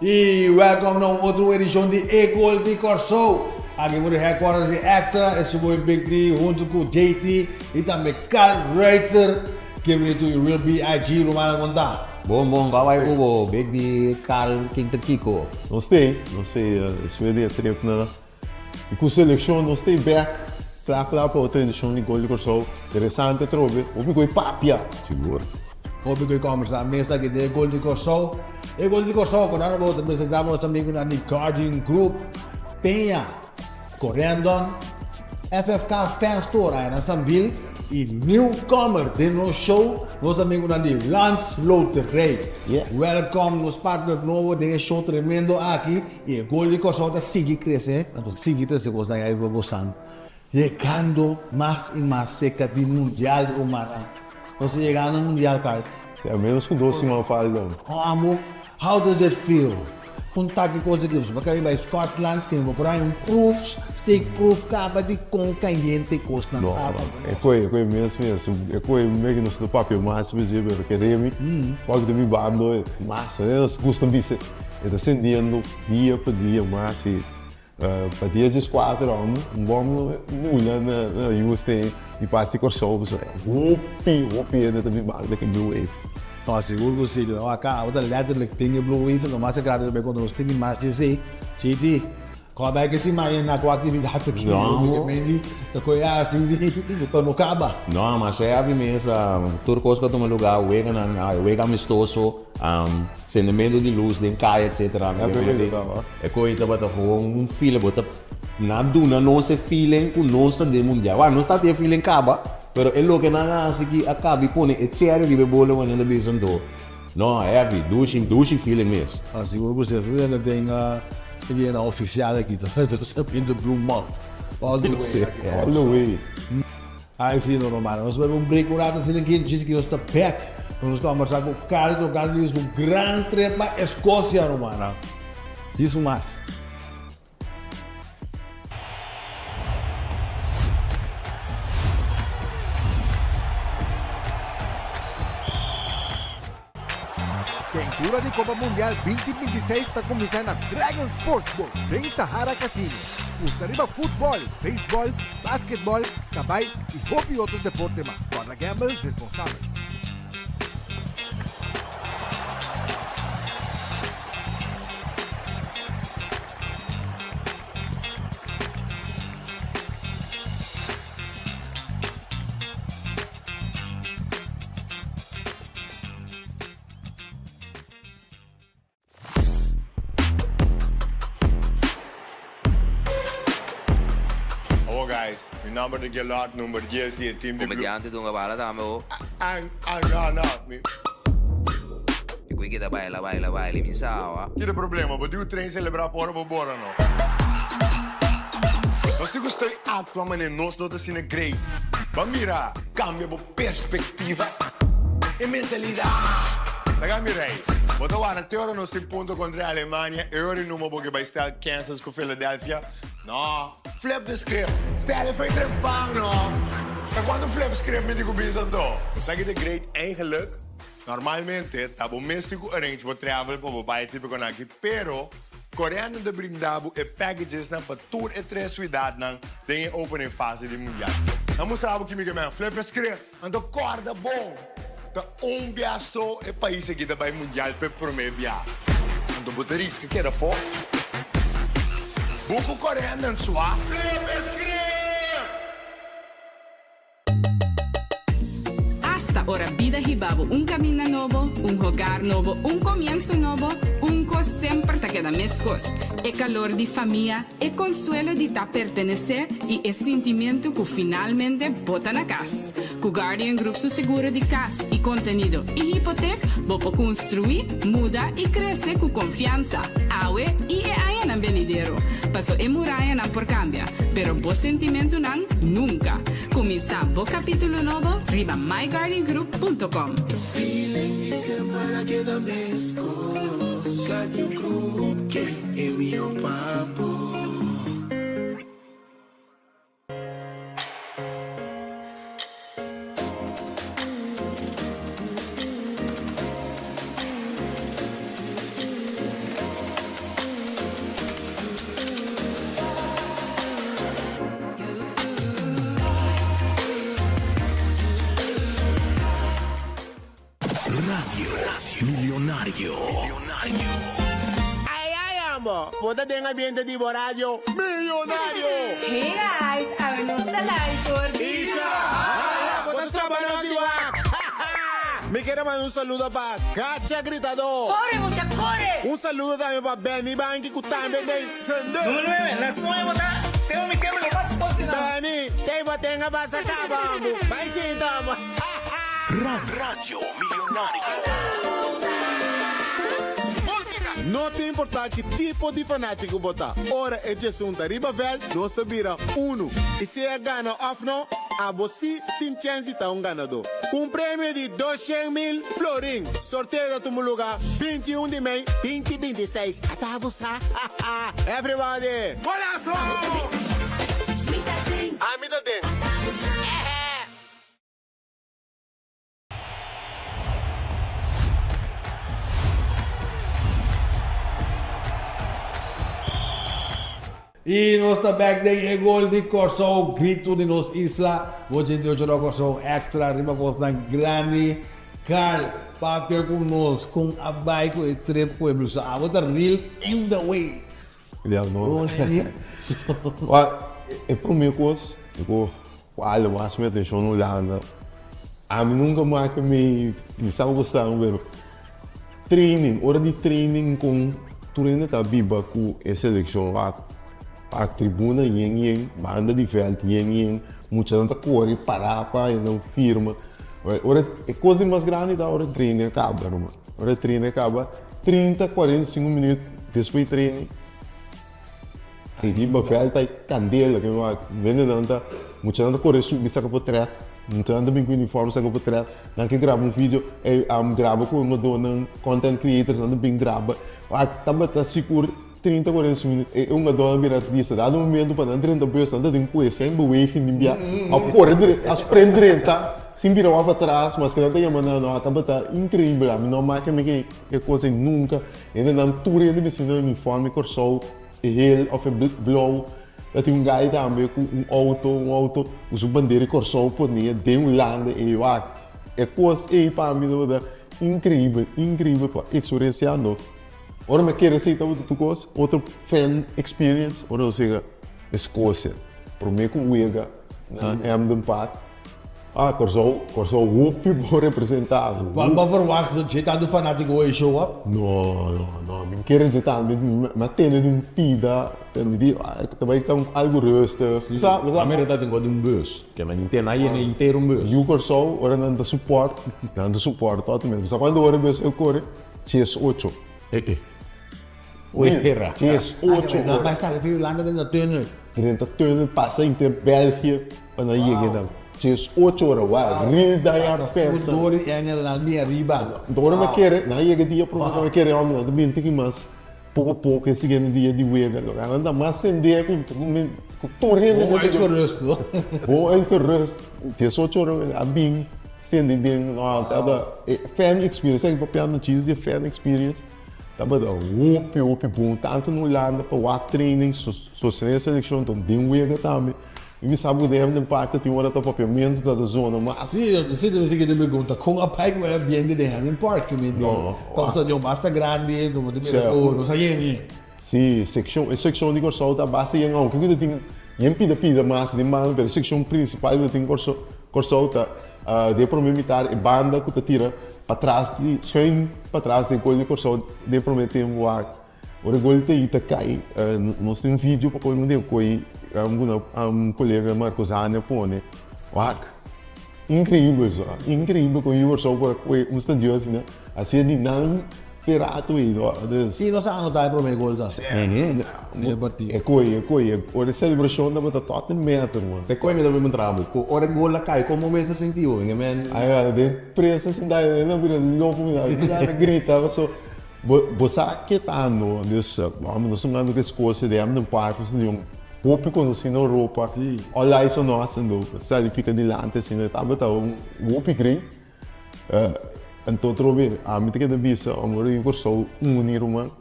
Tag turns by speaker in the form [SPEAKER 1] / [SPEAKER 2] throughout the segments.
[SPEAKER 1] E welcome a outra edição de Ecol de Corso. Aqui por headquarters de Extra, esse foi Big D junto com JT e também Carl Reiter, que vem do Real B.I.G. Romana Monta.
[SPEAKER 2] Bom, kawai ko Big D, Carl, King Kiko.
[SPEAKER 3] Nós tem, esse é o trip na. E com a seleção nós tem back, claro para outra edição de Gol de Corso. Interessante trove, o que papia, seguro.
[SPEAKER 1] Hobi ko conversar mesa aqui de Ecol de Corso. Ecol de Corso, quando nós vamos apresentar também com a Guardian Group, Penha, Corendon, FFK Fan Store aí na Sambil e newcomer de no show, nós amigos na Lance Loterei.
[SPEAKER 3] Yes.
[SPEAKER 1] Welcome nos partners novos de show tremendo aqui e Ecol de Corso está seguir crescer, então seguir crescer coisa aí evolução, chegando mais e mais cerca do mundial humana. Nós chegando no mundial, cara.
[SPEAKER 3] É menos com 12 mãos falando.
[SPEAKER 1] Amo, how does it feel? Punta que coisa que você vai para Scotland, tem por aí proofs, steak proof, capa de com caliente costa.
[SPEAKER 3] Não, é coisa mesmo. É coisa meio que no papel mais visível que remi. Pode de me bando, massa, nós gostam de ser. É descendendo dia por dia, mas para dia de 4 anos, bom mulher na UST e parte Corso, Whoopi, ainda também bando que Blue Wave.
[SPEAKER 1] Nós seguro que sim, não acá, outra letterlijk dingen Blue Wave, não mais sagrado bem quando nós temos mais de ser, Chiti, como é que se mais na atividade aqui, da coisa assim, então não acaba.
[SPEAKER 2] Não, mas é a mesa, tudo coisa que toma lugar, o amistoso, sentimento de luz, de caia, etc. É coisa que bota um feeling, bota na duna, não se feeling, o não está de mundial, não está de feeling acaba. Pero é lo que nada hace que acabe põe é sério que bebola quando ele beijo do. Não, é a douching feeling mesmo.
[SPEAKER 1] Seguro que você tem ele é oficial aqui, tá sempre Blue Month. All the way. Aí sim, normal. Nós vamos um break por assim aqui, diz que nós está back. Nós vamos conversar com o Carlos diz um grande trip para Escócia, romana. Isso mais.
[SPEAKER 4] Quentura de Copa Mundial 2026 está começando a Dragon Sportsbook em Sahara Casino. Custa arriba futebol, beisebol, basquetebol, cabay e hobby outro deporte mais. Guarda gamble responsável.
[SPEAKER 5] Mijn naam is Gelard, nummer 10, team de
[SPEAKER 6] Comediante doen we bala dame o.
[SPEAKER 5] não.
[SPEAKER 6] E qui che da baila, mi sa.
[SPEAKER 5] Que problema, mas o trem celebrar por bora não. Nós temos que estar atuando nós não assim na grey. Vamos mirar, cambia a perspectiva e mentalidade. Daga mirei. Bota lá na teoria nós temos ponto contra a Alemanha, eu não vou porque vai estar Kansas com Philadelphia. Não, flip the script. Stel foi trempang, não. Mas quando flip script me digo bisando. Sabe que great eigenlijk. Normalmente, tá bom místico arrange para travel para o bairro tipo com aqui, pero coreano de brindabo e packages na para tour e três cidades na tem opening fase de mundial. Vamos saber que me chama flip script. Ando corda bom. Tá biaço e país aqui da bairro mundial para prometer bia. Ando botar risco que era for. Buco coreano sua flip script.
[SPEAKER 7] Hasta ora vida hibabo un camino novo, un hogar novo, un comienzo novo, un cos sempre ta queda mescos. E calor de família, e consuelo de ta pertenecer e e sentimento que finalmente bota na casa. Com Guardian Group su seguro de casa e contenido e hipoteca, bopo construir, muda e crescer com confiança. Aue e aí na benidero. Passo e muraya na por cambia, pero bo sentimento nan nunca. Começa bo capítulo novo, riba myguardiangroup.com.
[SPEAKER 8] Feeling para que da mesco, Guardian Group que é meu papo. Millonario.
[SPEAKER 5] Ay, amo. Puta de ambiente de radio. Millonario.
[SPEAKER 9] Hey guys, abrimos the line for
[SPEAKER 5] Isa. Puta está banando. Me quiero mandar un saludo para Katia Gritador.
[SPEAKER 9] ¡Corre, mucha, corre!
[SPEAKER 5] Un saludo también para Benny Banky, que también de Sende.
[SPEAKER 10] la suya botar. Tengo mi quebra lo más posible.
[SPEAKER 5] Benny, tenga para sacar, vamos. Vai sim, tamo.
[SPEAKER 8] Radio Millonario.
[SPEAKER 5] Não te importa que tipo de fanático botar. Ora é de um tarifa velho, nós vira uno. E se é gana off não, a você tem chance de estar um ganador. Com um prêmio de 200,000 florim. Sorteio do lugar 21 de maio, 2026. Até a você. Everybody. Golaço! Me dá tem.
[SPEAKER 1] E nós está back daí gol de Corsão, grito de nos isla. Hoje em dia eu Corsão extra, rima com na grande. Carl, papel com nós, com a bike, com o trem, com o blusa. I was real in the way.
[SPEAKER 3] Ideal, não? É para mim, eu olho mais minha atenção no Holanda. A mim nunca mais que me estava gostando, ver training, hora de training com treino da Biba com a seleção lá. A tribuna yen, banda de vento yen, muita gente corre, parar para não firma. Ora, a coisa mais grande da hora de treino acaba, irmão. Hora de treino acaba 30, 45 minutos depois do treino. E tipo, velho, candela, que não vende nada, muita gente corre, subir, saca para trás. Muita gente vem com uniforme, saca para trás. Não que grava um vídeo, grava com uma dona, content creators, não bem grava. Tá seguro. 30, 40 minutos, é uma dona vir artista, dá um momento para não 30 pessoas, não tem coisa, sem beweging, nem bia, a correr, as prender, tá? Sem virar para trás, mas que não tem maneira, não, tá incrível, não mais que é coisa nunca, ainda não tudo ainda me ensina uniforme, corso, heel, of blow, tem um gajo também com um auto, usa bandeira corso, por nem de lado, e é coisa, para mim, incrível, para experienciando. Ora, me quero aceitar outra coisa, outro fan experience, ora, ou seja, Escócia. Para mim, com o Uega, é um empate. Corso, whoop, bom representado.
[SPEAKER 1] Vamos verwacht dat je dat de fanático hoje show up?
[SPEAKER 3] Não, me quero dizer também, mas tendo de um pida, também está algo rustig.
[SPEAKER 2] A minha verdade tem um bus, que não tem nada inteiro bus.
[SPEAKER 3] E o Corso, ora, não dá suporte, totalmente. Mas quando ora, eu corro, CS 8.
[SPEAKER 2] Era.
[SPEAKER 3] CS 8.
[SPEAKER 1] Não, mas sabe, viu lá na túnel.
[SPEAKER 3] Durante a túnel passa entre Bélgica para ir CS 8 horas, real die festa.
[SPEAKER 1] Door in Engeland, meer riba.
[SPEAKER 3] Door me querer, na je dia provar me querer homem, não bem tem mais. Pouco esse dia de wega, anda mais sem dia com torrente.
[SPEAKER 1] Bom, é gerust, hoor.
[SPEAKER 3] Bom, é gerust. CS 8 horas, a bem sem ding, fan experience, é papel notícia, fan experience. Tava da whoop bom, tanto no Holanda para o training, social seleção, então de um wega também. E me sabe que deve parte tem hora para papiamento da zona, mas
[SPEAKER 1] sim, você que te pergunta, com a pai que é ambiente de Hamilton Park, me diz, costa de basta grande, tu me diz, não sei nem.
[SPEAKER 3] Sim, seção de corso tá basta em algo que tem pida mais de mal, mas seção principal do tem corso tá de prometer banda que tira para trás de swing para trás de gol de corso de prometer um o gol te ita cai, nós tem um vídeo para quando eu coi colega Marcos Ana põe, incrível com o corso com estádio assim, né? Assim de não perato e
[SPEAKER 1] sim, nós anotamos para o meu gol tá.
[SPEAKER 3] É coi, a celebração da batata total metro, mano.
[SPEAKER 2] É coi me dá bem trabalho. Ora gol lá cai, como você sentiu, né, man?
[SPEAKER 3] Aí, de pressa assim daí, não vira louco, grita, só você que tá no desse, vamos nós estamos na Escócia, de Hamilton Park, assim, pouco conhecido na Europa. Olha isso nossa, não, sabe, fica delante assim, né? Tava whoop green. Então trobe, a mim que da bisa, amor eu corso unir uma,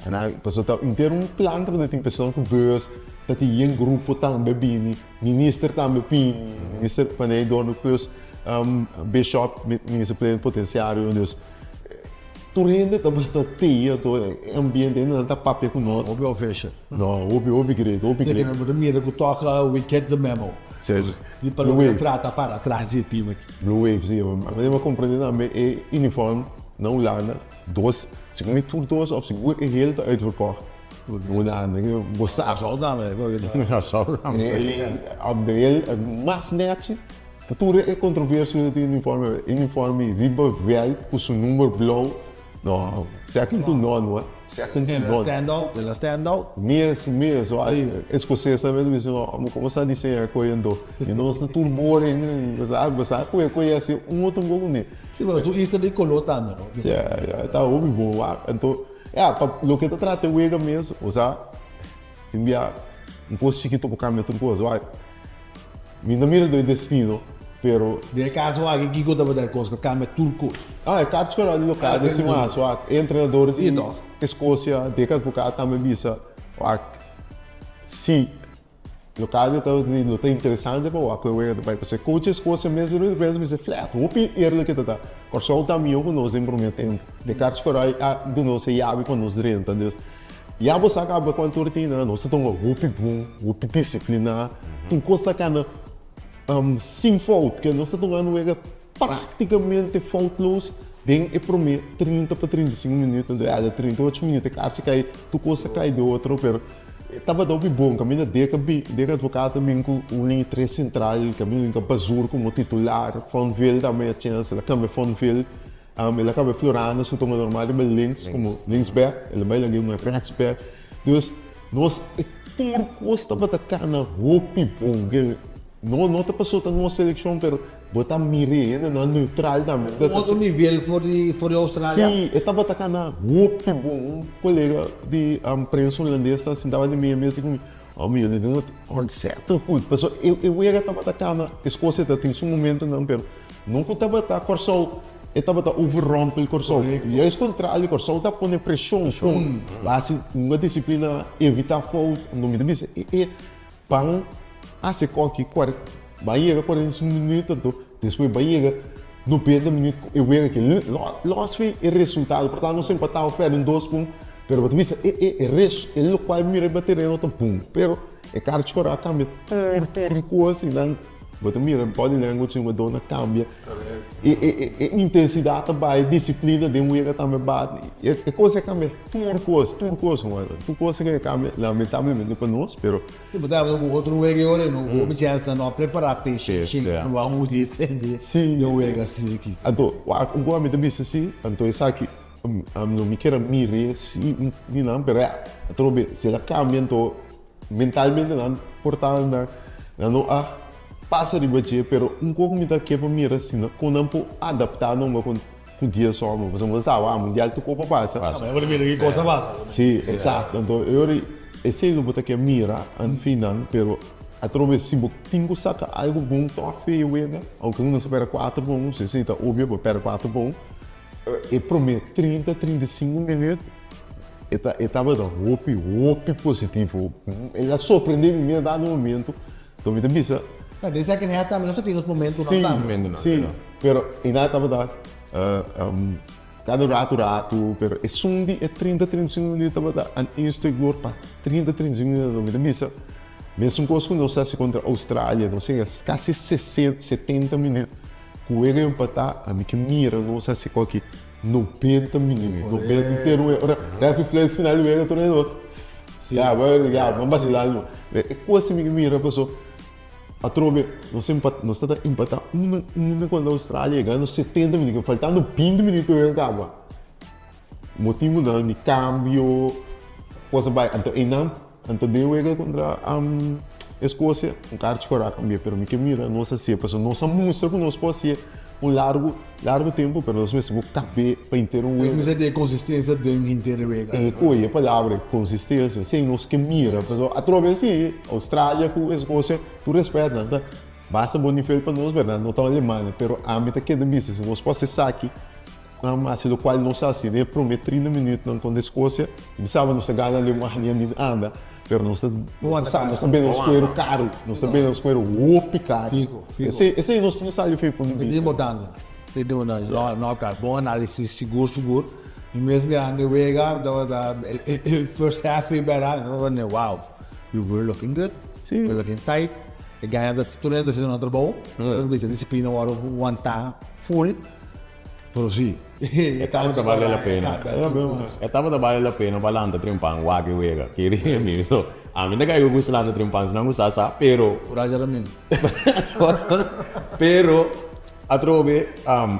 [SPEAKER 3] ana pessoa tá inteiro plano para tem pessoa com bus, tá tem grupo também bini, minister também pini, minister panei dono plus bishop minister pleno potenciário, dus tu rende também tá teia, tu ambiente não tá papel com nós.
[SPEAKER 1] Obi fecha.
[SPEAKER 3] Não, obi great.
[SPEAKER 1] Você não mira que toca o weekend do memo.
[SPEAKER 3] Seja,
[SPEAKER 1] E para não trata para trás de time aqui.
[SPEAKER 3] Blue Wave, sim, mas eu compreendo também é uniforme, não lana, dois, se como tu dois of seguro é heel te uitverkocht. Não lana, você sabe.
[SPEAKER 1] Só dá, né?
[SPEAKER 3] Op de heel, mas net, tu é controverso met het uniforme riba velho, com seu número blauw. Não, second to none, hoor. Second to none.
[SPEAKER 1] Ela stand-out.
[SPEAKER 3] Mesmo, escocês também me disse, como está dizendo a coisa, e nós não tudo boring, você conhece outro pouco, né?
[SPEAKER 1] Sim, mas tu isso de color também, não?
[SPEAKER 3] Sim, tá bom, então, o que tu trata o ego mesmo, usar, enviar coisa chiquito para o outra coisa, vai, me não mira do destino, pero...
[SPEAKER 1] De caso, aqui que eu estava dando coisa, que o turco.
[SPEAKER 3] É caro que eu local, desse mais, treinador de Escócia, de que advogado também visa, se o caso está interessante, para você coach Escócia mesmo, mesmo é flat, o pior que está, corso também eu conosco em prometendo, de caras que eu do nosso iabe com nos direitos, entendeu? E a você acaba com a rotina, nós estamos o disciplina, tu costa cana sem falta, que nós estamos ganhando praticamente faultless. Den é prometo 30 para 35 minutos, 38 minutos, que cai, tu costa cai do outro, pero estava dando bom, caminho de advogado também com o linha 3 central, caminho com Bazur como titular, Fonville também a chance, ela acaba Fonville, ela acaba Florana, se torna normal, ele links como linksback, ele vai lá uma back, então nós tudo costa para cá na roupa bom, não está passando a nossa seleção, pero botar mirena na neutral também.
[SPEAKER 1] Outro nível for Austrália.
[SPEAKER 3] Sim, eu estava atacando na roupa bom, um colega de imprensa holandês estava de meia mesa comigo. Meu, ele deu um certo coisa. Pessoal, eu estava atacando na Escócia, tem um momento não, pero nunca estava atacando Corsol. Eu estava overrompe o Corsol. E é o contrário, o Corsol está pondo pressão. Assim, uma disciplina evitar falta, não me diz, para se qualquer coisa, Bahia 45 minutos, depois Bahia 90 minutos, eu vejo que lost é resultado, portanto não sempre está oferecendo em 2 pontos, pero você vê, é o qual me rebater em outro ponto, pero é caro de correr, cambia por coisa, então, você mira, body language, uma dona cambia, e intensidade também, disciplina de um erro também bate, é coisa que cambia, tudo coisa que cambia, lamentavelmente para nós, pero...
[SPEAKER 1] Tipo, o outro erro, não me chance de não preparar peixe, não há um descender,
[SPEAKER 3] sim,
[SPEAKER 1] eu erro assim aqui.
[SPEAKER 3] Então, o homem também assim, então isso aqui, não me quero mirar, se não, pero se ela cambia, então, mentalmente não, portanto, não passa de bater, pero pouco me dá que para mirar assim, com não por adaptar não com dia só, mas você sabe, mundial tu copa passa.
[SPEAKER 1] Mas eu vou ver que coisa passa.
[SPEAKER 3] Sim, exato. Então eu esse não botar que mirar, afinal, pero a trobe se tinha saca algo bom, toque feio, aunque não supera 4 bom, 60, óbvio, supera 4 bom, e promete 30, 35 minutos. Estava dando roupa positivo. Ele surpreendeu me a dado momento, então me disse.
[SPEAKER 1] Desde que nem também nós temos momentos
[SPEAKER 3] sim,
[SPEAKER 1] não
[SPEAKER 3] sim, pero ainda estava dando cada rato, pero é só de 30, 35 minutos estava dando instrutor para 30, 35 minutos, me disse, mesmo coisa não sei se contra a Austrália, não sei, quase 60, 70 minutos, com ele empatar, a mim que mira, não sei se qualquer 90 minutos, 90 inteiro, deve falar o final do ele treinador, vamos vacilar, é quase me mira, pessoal. A trobe, nós estamos a empatar uma com a Austrália, ganhando 70 minutos, faltando 20 minutos para eu acabar. Motivo de câmbio, coisa vai. Então deu ele contra a Escócia, cara de correr cambia, pero me que mira, nossa se pessoa, nossa mostra que nós pode ser largo tempo, pero nós mesmo caber para inteiro o
[SPEAKER 1] ele. Mas é consistência de inteiro o
[SPEAKER 3] é coisa, a palavra consistência, sem nós que mira, pessoal, a trobe assim, Austrália com Escócia, tu respeita, tá? Basta bom nível para nós, verdade, não tão Alemanha, pero a meta que é de missa, se nós pode ser aqui, mas do qual nós assim, ele promete 30 minutos não com a Escócia, e sabe nós ganha ali uma linha de anda. Pero nós também escolher o caro, nós também escolher o opi caro. Esse aí nós temos sabe feito por
[SPEAKER 1] não cara, bom análise seguro, E mesmo aan de wega, dat we first half weer bij raak, dan was wow, we were looking good, we were looking tight. Ik ga dat toen er zit een andere bal, dan is de discipline waar op one time full. Pero sí.
[SPEAKER 2] Estamos a vale la pena. Estamos a vale la pena para landa trimpang wagi wega. Kiri mi so. Amin na kayo gusto landa trimpang sa nang usasa pero pero atrobe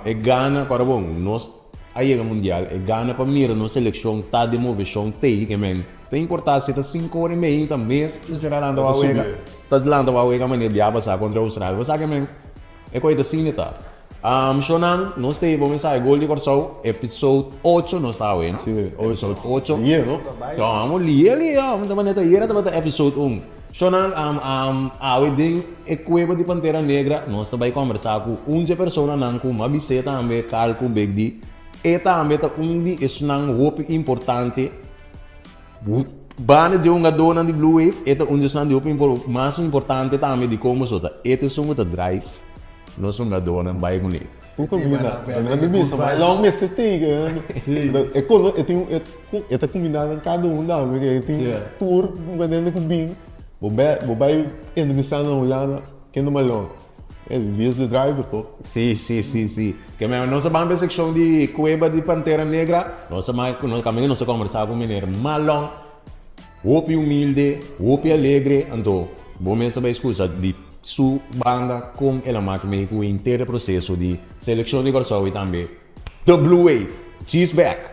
[SPEAKER 2] e gana para bom nós aí no mundial e gana para mira no seleção tá de movição tei que men tem importância tá 5 horas e meia também será landa wa wega. Tá landa wa wega maneira diaba sa contra Austrália. Você sabe men é coisa assim tá. Shonan, nós temos mensagem gol de Corsol, episode 8 nós está vendo.
[SPEAKER 3] Sim,
[SPEAKER 2] episode 8.
[SPEAKER 3] Hier, não?
[SPEAKER 2] Então, vamos ler, vamos também hier até episode 1. Shonan, awe ding equipa de Pantera Negra, nós também conversar com 11 pessoas nan com uma biseta também, Carl com Begdi, e também tá de esnang hope importante. Bana de uma dona de Blue Wave, eta esnang de hope mais importante também de como sota. Eta são o drive. Nós somos a dona, vai com ele.
[SPEAKER 3] Hoe combina? Não bisa, mas lá o mês tem que é quando é tá combinado cada dá, porque tem tour mandando com bem. Bobai ainda me está na olhada, que não malão. É dias de driver, pô.
[SPEAKER 2] Sim. Que mesmo nossa banda secção de Cueva de Pantera Negra, nossa caminho nossa conversar com mineiro malão, hope humilde, hope alegre, então, bom mesmo saber escuta de sua banda com ela máquina com o inteiro processo de seleção de Corsol e também The Blue Wave, she's back.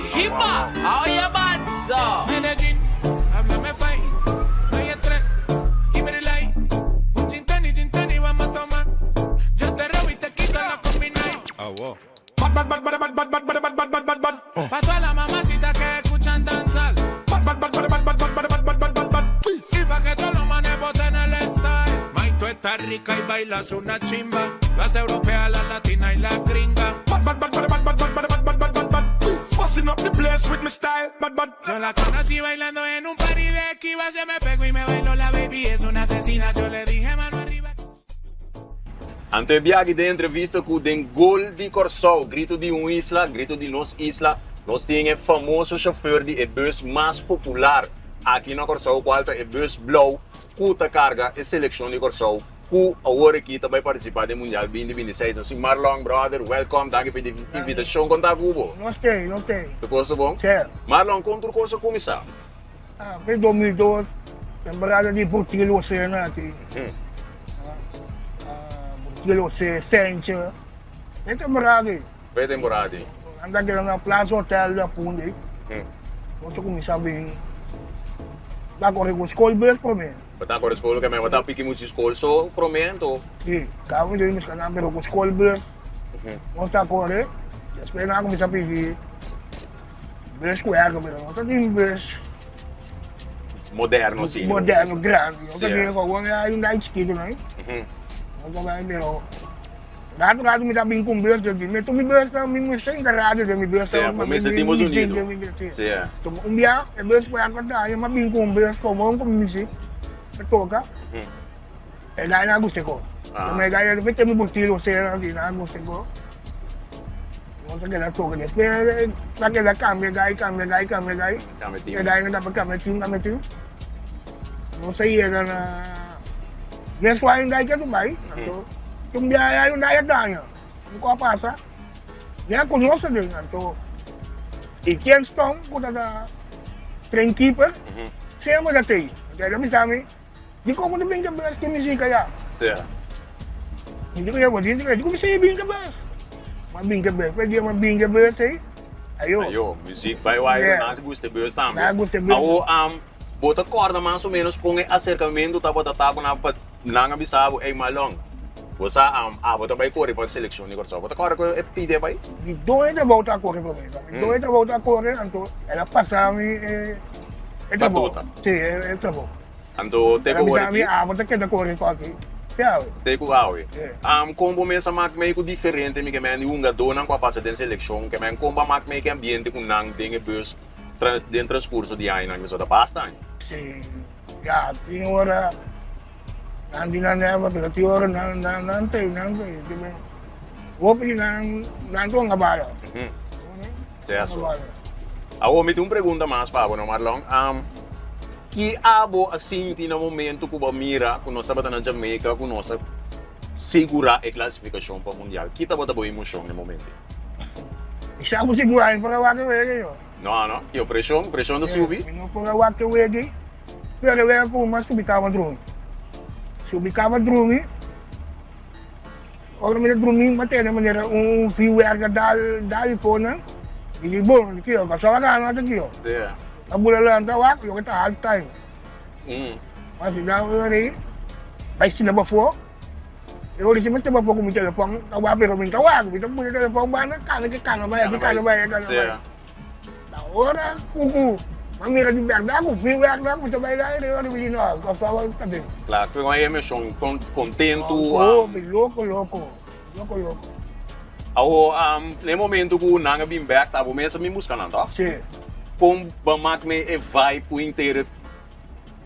[SPEAKER 10] Kipa, how you bad, so? Medellín, háblame pay, no hay estrés, give me the light. Un gin tonic, vamos a tomar. Yo te robo y te quito la combinay. Bad. Pa' todas las mamacitas que escuchan danzar. Y pa' que todos los manes boten el style. May, tú estás rica y bailas una chimba. Las europeas, las latinas y las gringas. Fussing up the place with my style. Yo la conocí bailando en un party de Esquiva. Se me pegó y me bailó la baby. Es una asesina, yo le dije mano arriba.
[SPEAKER 2] Ante viagem de entrevista com o gol de Corsol, grito de isla, grito de nos isla, nós temos o famoso chauffeur de bus mais popular aqui na Corsol, qual é o bus Blow, cuta carga e seleção de Corsol, que agora aqui também participar do Mundial 2026. Assim, Marlon, brother, welcome, danke pela invitação, conta com
[SPEAKER 11] Não tem.
[SPEAKER 2] Tu gosta bom?
[SPEAKER 11] Certo.
[SPEAKER 2] Marlon, quanto coisa começar?
[SPEAKER 11] Em 2012, temporada de Portugal Oceano aqui. Portugal Oceano, Sente. É temporada.
[SPEAKER 2] Vai temporada.
[SPEAKER 11] Anda aqui na Plaza Hotel da Punde. Nós começamos bem. Dá correr com os colbers para mim.
[SPEAKER 2] Bata ko escola kami, bata piki mo si school, so promento.
[SPEAKER 11] Sim, kami din mas kanang pero com os colbers. Nós está correr. Depois nós começamos a pedir. Bers com água, mas nós temos bers.
[SPEAKER 2] Moderno, sim.
[SPEAKER 11] Moderno, grande. Nós temos yung night ski doon, eh. Nós também, pero gato me dá bem com bers, mas tu me bers na minha sem garagem, me bers
[SPEAKER 2] na minha Estados Unidos. Sim.
[SPEAKER 11] Um dia, é bers para acordar, eu me bem com bers, como music, toca. É daí na gusto ko. Mas daí eu vejo me portilo, será que na gusto ko. Nós aquela toca, depois naquela câmera, daí. É daí na dapat câmera team. Não sei era na guess why yung daí ka tumay. Yung biaya yung daya danya. Yung ko pasa. Yan kuryoso din to. Ikian stong ko na train keeper. Siya mo dati. Kaya kami sa amin. Di ko mo nabing kabas kinisi kaya.
[SPEAKER 2] Siya.
[SPEAKER 11] Hindi ko yawa din. Di ko bisa ibing kabas. Mabing kabas. Pwede yung mabing kabas eh.
[SPEAKER 2] Ayo, music by wire na gusto bus também.
[SPEAKER 11] Gusto bus.
[SPEAKER 2] Bota corda mais ou menos com o acercamento tá bota tapo na nanga bisabo ay malong. Você bota vai correr para seleção de Corsol. Bota corre com pide vai.
[SPEAKER 11] Dois de volta a correr para mim. Dois de volta a correr, então ela passa me é
[SPEAKER 2] batuta.
[SPEAKER 11] Sim, é bom.
[SPEAKER 2] Então te corre aqui.
[SPEAKER 11] Bota que da correr com aqui.
[SPEAKER 2] Te corre. Combo mesa mak meio diferente, me que me unga dona com a passa de seleção, que me comba mak meio que ambiente com nang dinge bus. dentro transcurso di anni, mi sono basta.
[SPEAKER 11] Sì, ya, tinha hora, nanti na neva, pero tinha hora nanti, tipo, hopi nanti ang kabalo.
[SPEAKER 2] Certo. Agora, me tem uma pergunta mais para você, Marlon. Que abo assim no momento que você mira, que nós estamos na Jamaica, que nós segurar a classificação para o Mundial? Que está a emoção no momento?
[SPEAKER 11] Isa ko sigurahin para wag ko yun.
[SPEAKER 2] Não. Que a pressão da subir?
[SPEAKER 11] Não para wag ko yun. Pero wag ko mas subikama drone. Subikama drone. Orang mina drone mate na manera viewer ka dal ko na. Ilibon kiyo kasawa na natin kiyo.
[SPEAKER 2] Yeah.
[SPEAKER 11] Abulalan tawak yo kita half time. Masih daw rin. Bay sila ba po? Eu disse, mas tem uma pouco muito telefone, tawag pero min tawag, então punya telefone mana, kano ba,
[SPEAKER 2] Certo.
[SPEAKER 11] Da hora, kuku, mamira di berda, aku viewer na, aku sabay na, eu não me não, kasawa tabi.
[SPEAKER 2] Claro, que é uma emoção contento.
[SPEAKER 11] Louco.
[SPEAKER 2] Agora, no momento que o Nanga bem back, tá bom mesmo me buscando, tá?
[SPEAKER 11] Sim.
[SPEAKER 2] Como vamos me vai para inteira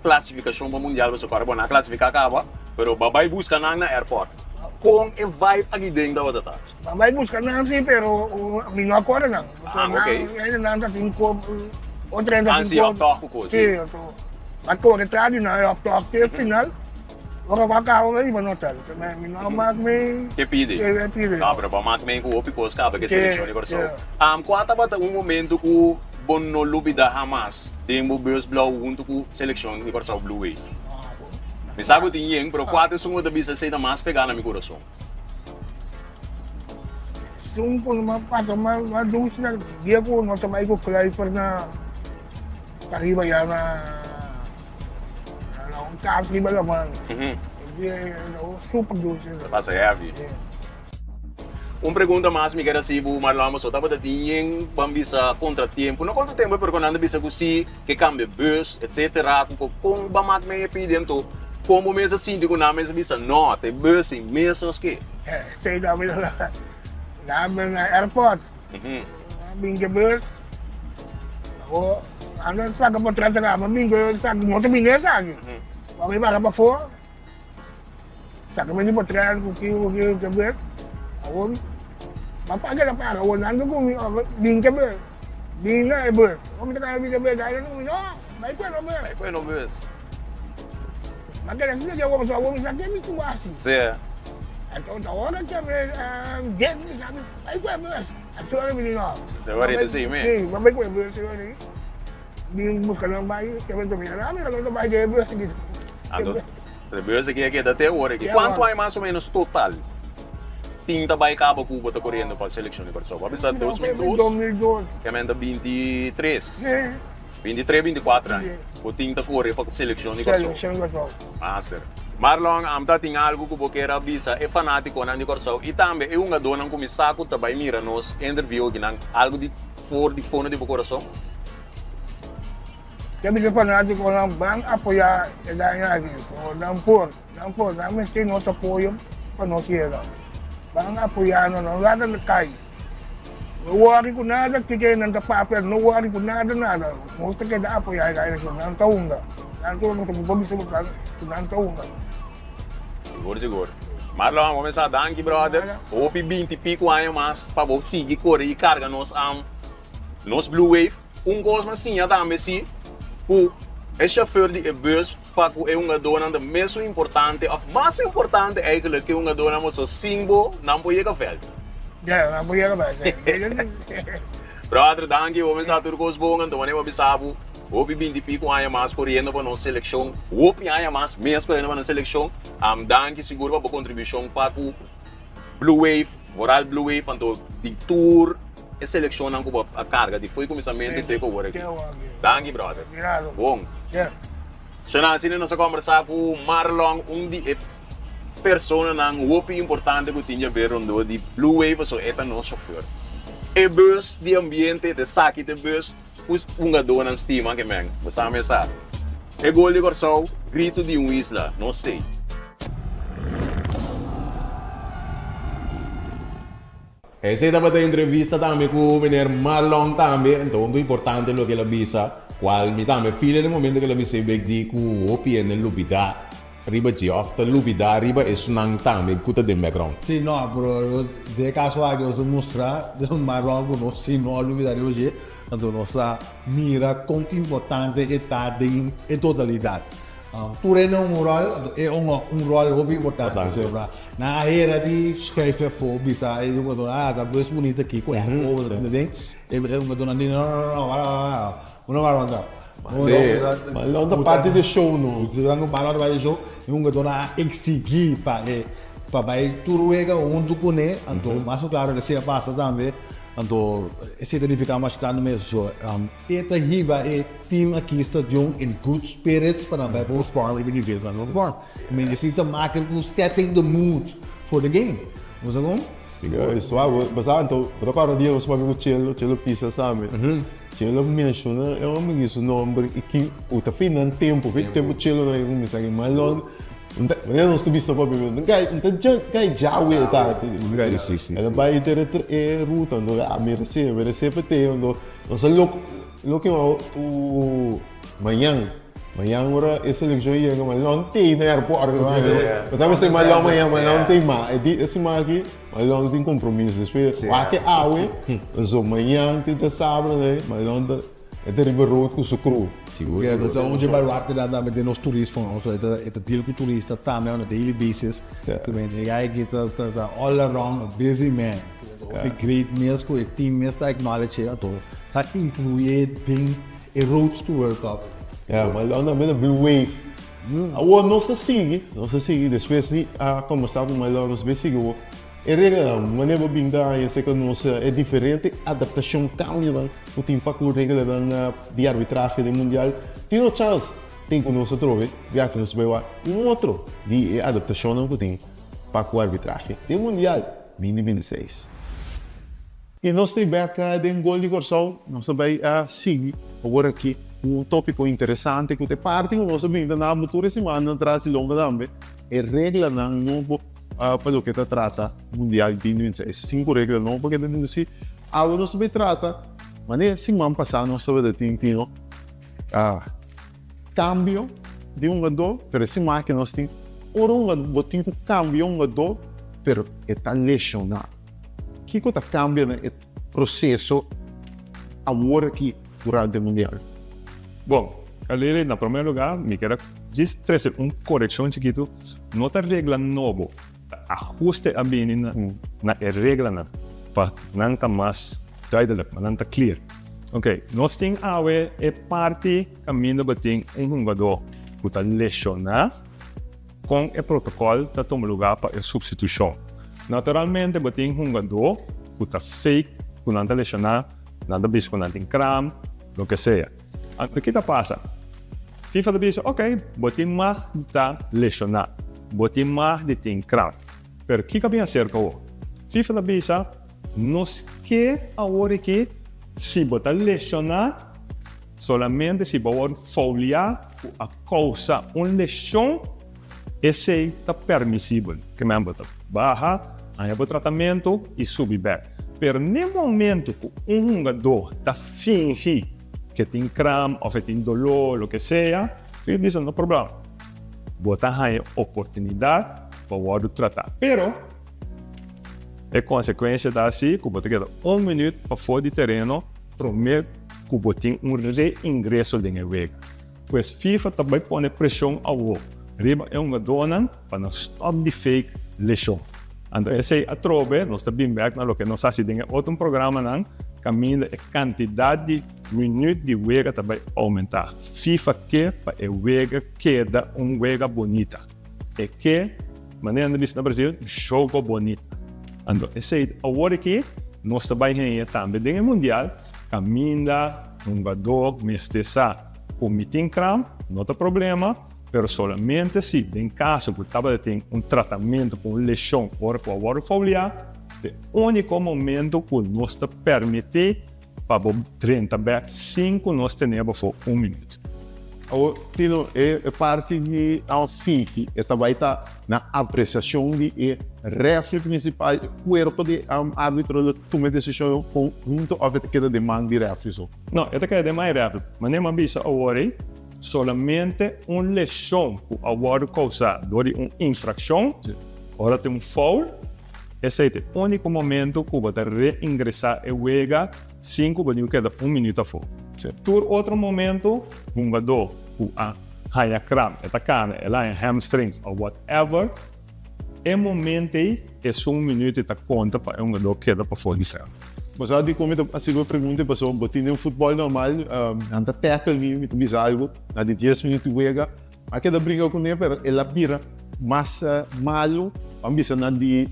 [SPEAKER 2] classificação para o Mundial, você pode na classificar acaba, pero babai busca na airport. Com e vai aqui dentro da outra.
[SPEAKER 11] Babai busca na sim, pero mino agora não.
[SPEAKER 2] Ok.
[SPEAKER 11] Ainda não tá 5 ou 35.
[SPEAKER 2] Ansi of talk com
[SPEAKER 11] Sim, eu tô. Agora tá de na of talk até final. Ora vai cá aí para hotel. Mino mas me
[SPEAKER 2] Que pede? Ah, pero vamos me com o picos caba que seleção de corso. Quanto bata momento que bom no lubida jamás. Tem o Bears Blau junto com seleção de corso Blue Wave. Me sabe que tem pero quatro são da bisa sei da mais pegar na meu coração.
[SPEAKER 11] Sungko naman pa, madung sila. Di ako, matamay ko Clipper na kariba yan na ang kakriba naman. Hindi, super doon sila.
[SPEAKER 2] Passa heavy. Pergunta mais me quero saber, Marlon, mas eu estava tinha bambisa contratempo. Não contratempo, porque quando bisa que se que cambia bus, etc. Com bamat me pedindo. Como mesmo assim, digo na mesa bisa não, tem bus em mesas que.
[SPEAKER 11] Say namin na airport. Mabingga bus. Ako, ano sa kapatran sa mabingga sa motabingga sa akin. Mabay para pa po. Sa kami ni patran ko kiyo sa bus. Ako, mapagal pa ako. Nando ko bingga bus. Bingga bus. Kung kita kaya bingga bus, dahil no, may pa no bus. Magaling sila jawa sa awong sa kami kumasi.
[SPEAKER 2] Sim.
[SPEAKER 11] Atau tawaran kami game ni kami. Ay ko bus. Ato kami ni no.
[SPEAKER 2] Deveria ter sido mesmo.
[SPEAKER 11] Sim, mabay ko bus ni. Bing busca lang bayi, kami to mira. Kami lang bayi de bus dito.
[SPEAKER 2] Ando. The bus aqui até agora aqui. Quanto é mais ou menos total? Tinta vai cabo Cuba tá correndo para a seleção de Corso. Vai ser 2002. Que é 23. 23, 24 anos. O tinta corre para a seleção de Corso. Master. Marlon, tem algo que você quer avisar, é fanático de Corso. E também é uma dona que me saco também mira nos interview aqui, algo de fone de coração.
[SPEAKER 11] Kami sa fanático ng bang apoya dahil lagi. O nampur, namin sino sa apoyo panosira. Bang apoyano no nada na kay. No worry ko nada kaya nang papel, no worry ko nada. Gusto kaya da apoya kaya ko nang taunga. Nang ko sa pagbiso mo nang taunga.
[SPEAKER 2] Seguro. Marlon, vamos começar a dar aqui, brother. Hope 20 pico anos mais para você seguir correr e carga nos Blue Wave. Coisa assim, também se o chauffeur de bus para é uma dona da mesmo importante, a mais importante é que uma dona mas o símbolo não pode chegar
[SPEAKER 11] não pode chegar
[SPEAKER 2] Brother, danke, vamos começar tudo com os bons, então vamos avisar Hope 20 pico anos mais correndo para nossa seleção. Hope anos mais mesmo correndo para nossa seleção. Danke seguro para a contribuição para o Blue Wave, Voral Blue Wave, então de tour e seleção não com a carga de foi começamento e take over aqui. Danke, brother. Bom. Se nós vamos conversar com Marlon, de pessoa não Hope importante que tinha ver onde de Blue Wave só é nosso chauffeur. E bus de ambiente de saque de bus uma dona estima que men, você sabe essa. E gol de Corso, grito de isla, não sei. Essa é a entrevista também com o menino Marlon também, então muito importante lo que ele avisa, qual me também filha no momento que ele avisa bem de que o OPN lupida, riba de ofta lupida, riba é sunang também, cuta de background.
[SPEAKER 1] Sim, não, bro, de caso aqui eu mostrar, de Marlon não se não lupida hoje, então nossa mira quanto importante está em totalidade. Tureno um rol é um rol muito importante, sabe? Na era de schrijven bisa, é uma dona, tá bem bonita aqui, com ou entendeu? É uma dona não vai andar.
[SPEAKER 3] Mas não da parte do show não.
[SPEAKER 1] Se não para do show, é uma dona exigir para vai turuega onde cone, então mas claro que se passa também. Então, esse significa mais tarde mesmo. Esta riba é team aqui está in good spirits para vai perform even if não perform. I mean, this is the market who's setting the mood for the game. Você como?
[SPEAKER 3] Isso, basta então, para cada dia nós vamos com Chelo pisa sabe. Chelo menciona é um amigo nome que o tá fim tempo Chelo não é um mensagem mais longo. Não estou visto para beber, não cai já o tá, ela vai ter ruta, não a merece para ter, não só lo que o manhã ora essa seleção ia mas não tem no aeroporto, mas sabe se amanhã não tem mais, esse aqui, mas não tem compromisso, depois aqui so manhã tem já sábado, mas não é terrível com sucro.
[SPEAKER 1] Então, onde vai lá da de nos turistas, é deal com turista também on a daily basis. Que vem de guy que tá all around a busy man. O great mesmo, o team mesmo está acknowledge então, tá incluído bem a road to World Cup.
[SPEAKER 3] Mas lá também a Blue Wave. Agora não se sigue, depois de conversar com mais lá nos seguimos. É regra, maneira bem da eu sei que é diferente, adaptação cambia, o tempo para a regra de arbitragem do mundial. Tem o Charles, tem que nós trove, viaja nos vai outro de adaptação que tem para a arbitragem do mundial 2026. E nós temos aqui um gol de Corsol, nós vai seguir agora aqui um tópico interessante que é parte que nós vimos na motora semana atrás de longa também, é regra não novo para o que trata mundial 2026. 5 regras não porque não se algo não se trata, mas semana passada nós estava tendo cambio de jogador, pero semana que nós temos um cambio de jogador, pero está lesionado. O que está cambiando é o processo agora aqui durante o mundial?
[SPEAKER 12] Bom, ali na primeiro lugar, me quero trazer uma correção chiquito, não está regra nova. Ajuste a bem na regra para não estar mais duidelijk, mas não estar clear. Ok, nós temos a parte caminho para ter jogador que está lesionado com o protocolo que toma lugar para a substituição. Naturalmente, para ter jogador que está fake, que não está lesionado, nada bisco, não tem cram, o que seja. O que passa? FIFA diz, ok, botem mais de estar lesionado, botem mais de ter cram. Pero o que cabia ser com o FIFA diz, nós quer agora que se botar lesionado, solamente se botar foliar a causa uma lesão, esse está permissível, que me botar barra, aí o tratamento e subir back. Pero no momento que jogador está fingindo que tem cram ou que tem dolor, o que seja, FIFA diz, não problema. Botar aí oportunidade para tratar. Pero, a consequência da assim, que você quer 1 minuto para fora de terreno, prometo que você tem reingresso de jogo. Pois FIFA também põe pressão ao jogo. Riba é uma dona para não stop de fake lesão. Então, esse é a trove, nós também vemos no que nós fazemos em outro programa, caminho a quantidade de minutos de jogo também aumentar. FIFA quer para o jogo queda jogo bonita. É que maneira de no Brasil, jogo bonito. Então, esse é agora que nós também também no mundial, caminha, jogador, mestiçar, comitem cram, não tem problema, mas somente se, em caso que estava tendo tratamento com lesão ou com foliar, é o único momento que nós permite para 30 back 5 nós temos por 1 minuto.
[SPEAKER 3] Tino, é parte de FIC, e também está na apreciação de refere principal, o corpo de árbitro de tomar decisão conjunto ou a queda de mão de refere.
[SPEAKER 12] Não, esta queda de mão de refere, mas nem avisa agora, solamente uma lesão que agora causada por uma infração, agora tem um foul, esse é o único momento que você reingressar e jogar 5 minutos, queda 1 minuto fora. Por outro momento, um jogador que a cram, esta cana, ela é hamstrings ou whatever, é momento aí, é só 1 minuto e está conta para um jogador que queda para fora de céu.
[SPEAKER 3] Mas aí como a segunda pergunta passou, botinho um futebol normal, anda tackle me bizarro, na de 10 minutos joga, a queda brinca com ele, pero ela vira mais malo, ambisa na de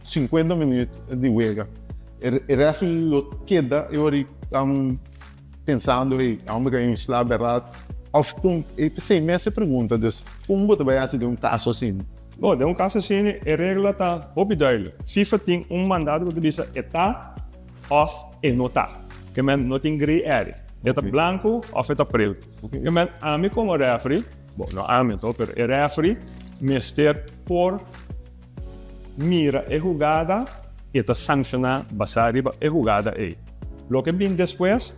[SPEAKER 3] 50 minutos de joga. E refere lo queda, eu pensando aí, há uma ganha slab errado. Eu pensei nessa pergunta, como você vai fazer um caso assim?
[SPEAKER 12] Bom, de um caso assim, a regra está obedecida. FIFA tem um mandado que diz está off e não está. Que não tem gray area. Está branco ou está preto. Que a mim como referee, bom, não a mim, mas o referee, mister por mira a jogada e está sancionar basariba a jogada aí. Lo que vem depois,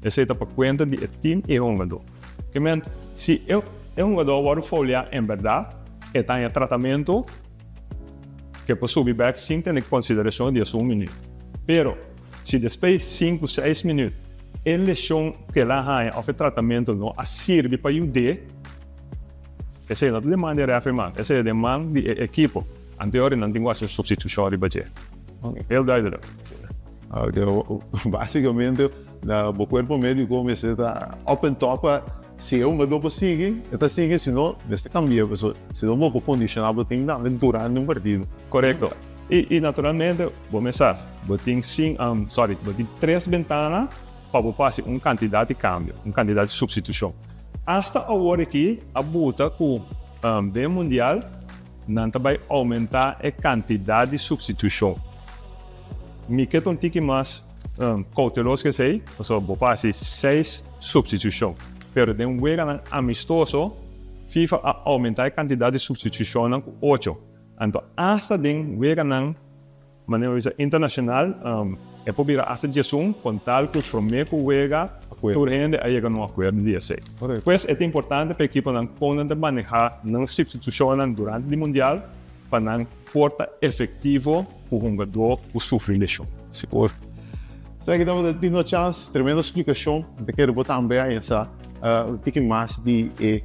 [SPEAKER 12] esse está para conta de time e jogador. Que se eu jogador vou folhear em verdade, está em tratamento que pode subir back sem ter em consideração de 1 minuto. Pero, se depois de 5, 6 minutos, a lesão que ela tem, o tratamento não serve para ajudar, essa é a demanda de referee, essa é a demanda de equipe. Anterior não tem quase substituição de budget. Heel duidelijk.
[SPEAKER 3] Basicamente, o corpo médico começa a up and top, se um jogador sigue, está seguindo, senão, neste cambia, se não vou condicionar, vou ter que durante um partido.
[SPEAKER 12] Correto. E naturalmente, vou começar. Vou ter 3 ventanas para fazer uma quantidade de cambio, uma quantidade de substituição. Hasta agora aqui, a buta com o mundial, não vai aumentar a quantidade de substituição. Me quero um pouco mais cauteloso que sei, vou fazer 6 substituições. Pero de um jogo amistoso, FIFA aumentar a quantidade de substituição com 8. Então, hasta de um jogo maneira internacional, é para virar hasta 11, com tal que o primeiro jogo, tu rende a chegar num acordo de 16. Pois é importante para a equipe não poder manejar não substituição durante o mundial, para não porta efetivo o jogador que sofre lesão.
[SPEAKER 3] Seguro. Sei que estamos tendo chance, tremenda explicação, eu quero botar também essa pouco mais de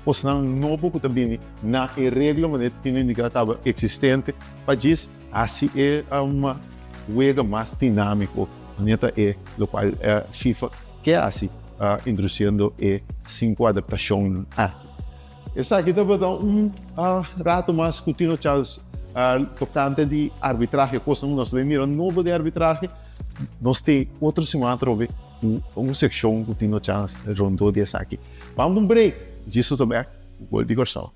[SPEAKER 3] posição novo que também na regra maneira que indicava existente, para dizer assim é uma jogo mais dinâmico, maneira é o qual FIFA quer assim introduzindo 5 adaptações. Essa aqui também dá rato mais contínuo chance tocante de arbitragem, coisa nós vemos mirando novo de arbitragem, nós temos outra semana trouxe uma seção contínua chance rondou dessa aqui. Vamos um break, disso também vou de gorsão.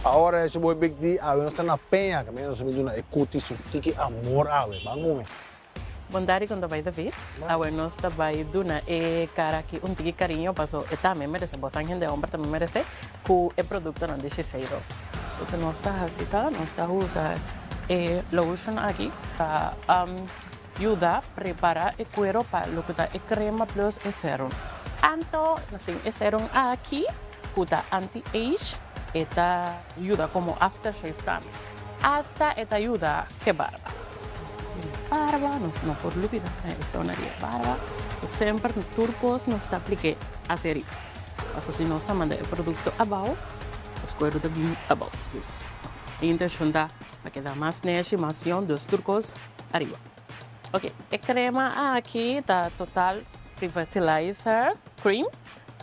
[SPEAKER 4] Ahora esse boy Big D, a nós está na penha, que nós vamos na ecuti su tiki amor ave, vamos.
[SPEAKER 13] Bondade quando vai David, a nós vai duna e cara que tiki carinho passou e também merece, boa gente de homem também merece, que é produto não deixe sair. Porque nós está assim, tá? Nós está usa lotion aqui para ajudar a preparar o cuero para o que está e crema plus e serum. Então, assim, o serum aqui, que está anti-age, esta ayuda como aftershave también. Hasta esta ayuda que barba. Barba, no por lúpida, eso no haría barba. Siempre turcos no está aplique a serie. Eso si no está mandando el producto abajo, los cueros de bien abajo. La intención da para que da más estimación de los turcos arriba. Ok, la crema aquí está total revitalizer cream.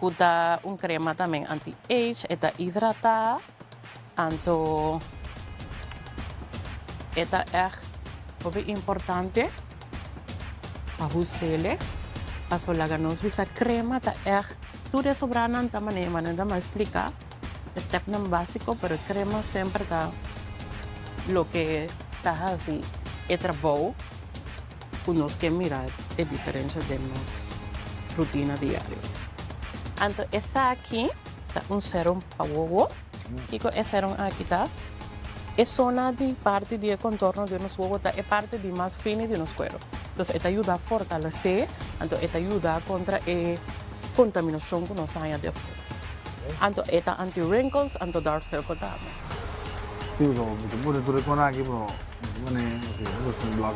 [SPEAKER 13] Uta crema também anti-age, está hidratada, então esta é muito importante para você. Passo lá nos visa crema, tá é tudo sobrando também, mas não dá mais explicar. Step não básico, pero crema sempre tá lo que está así, el trabajo, unos que mirar la diferencia de nuestra rutina diaria. Entonces, esa aquí, está un serum para huevo, y con ese serum aquí está, es zona de parte del contorno de nuestro huevo, es parte de más fina de nuestro cuero. Entonces, esta ayuda a fortalecer, entonces, esta ayuda contra la contaminación que nos haya de fuera. Entonces, esta anti-wrinkles, anti-dark circle también.
[SPEAKER 1] Sí, pero tú recuerdas aquí, pero es un blog.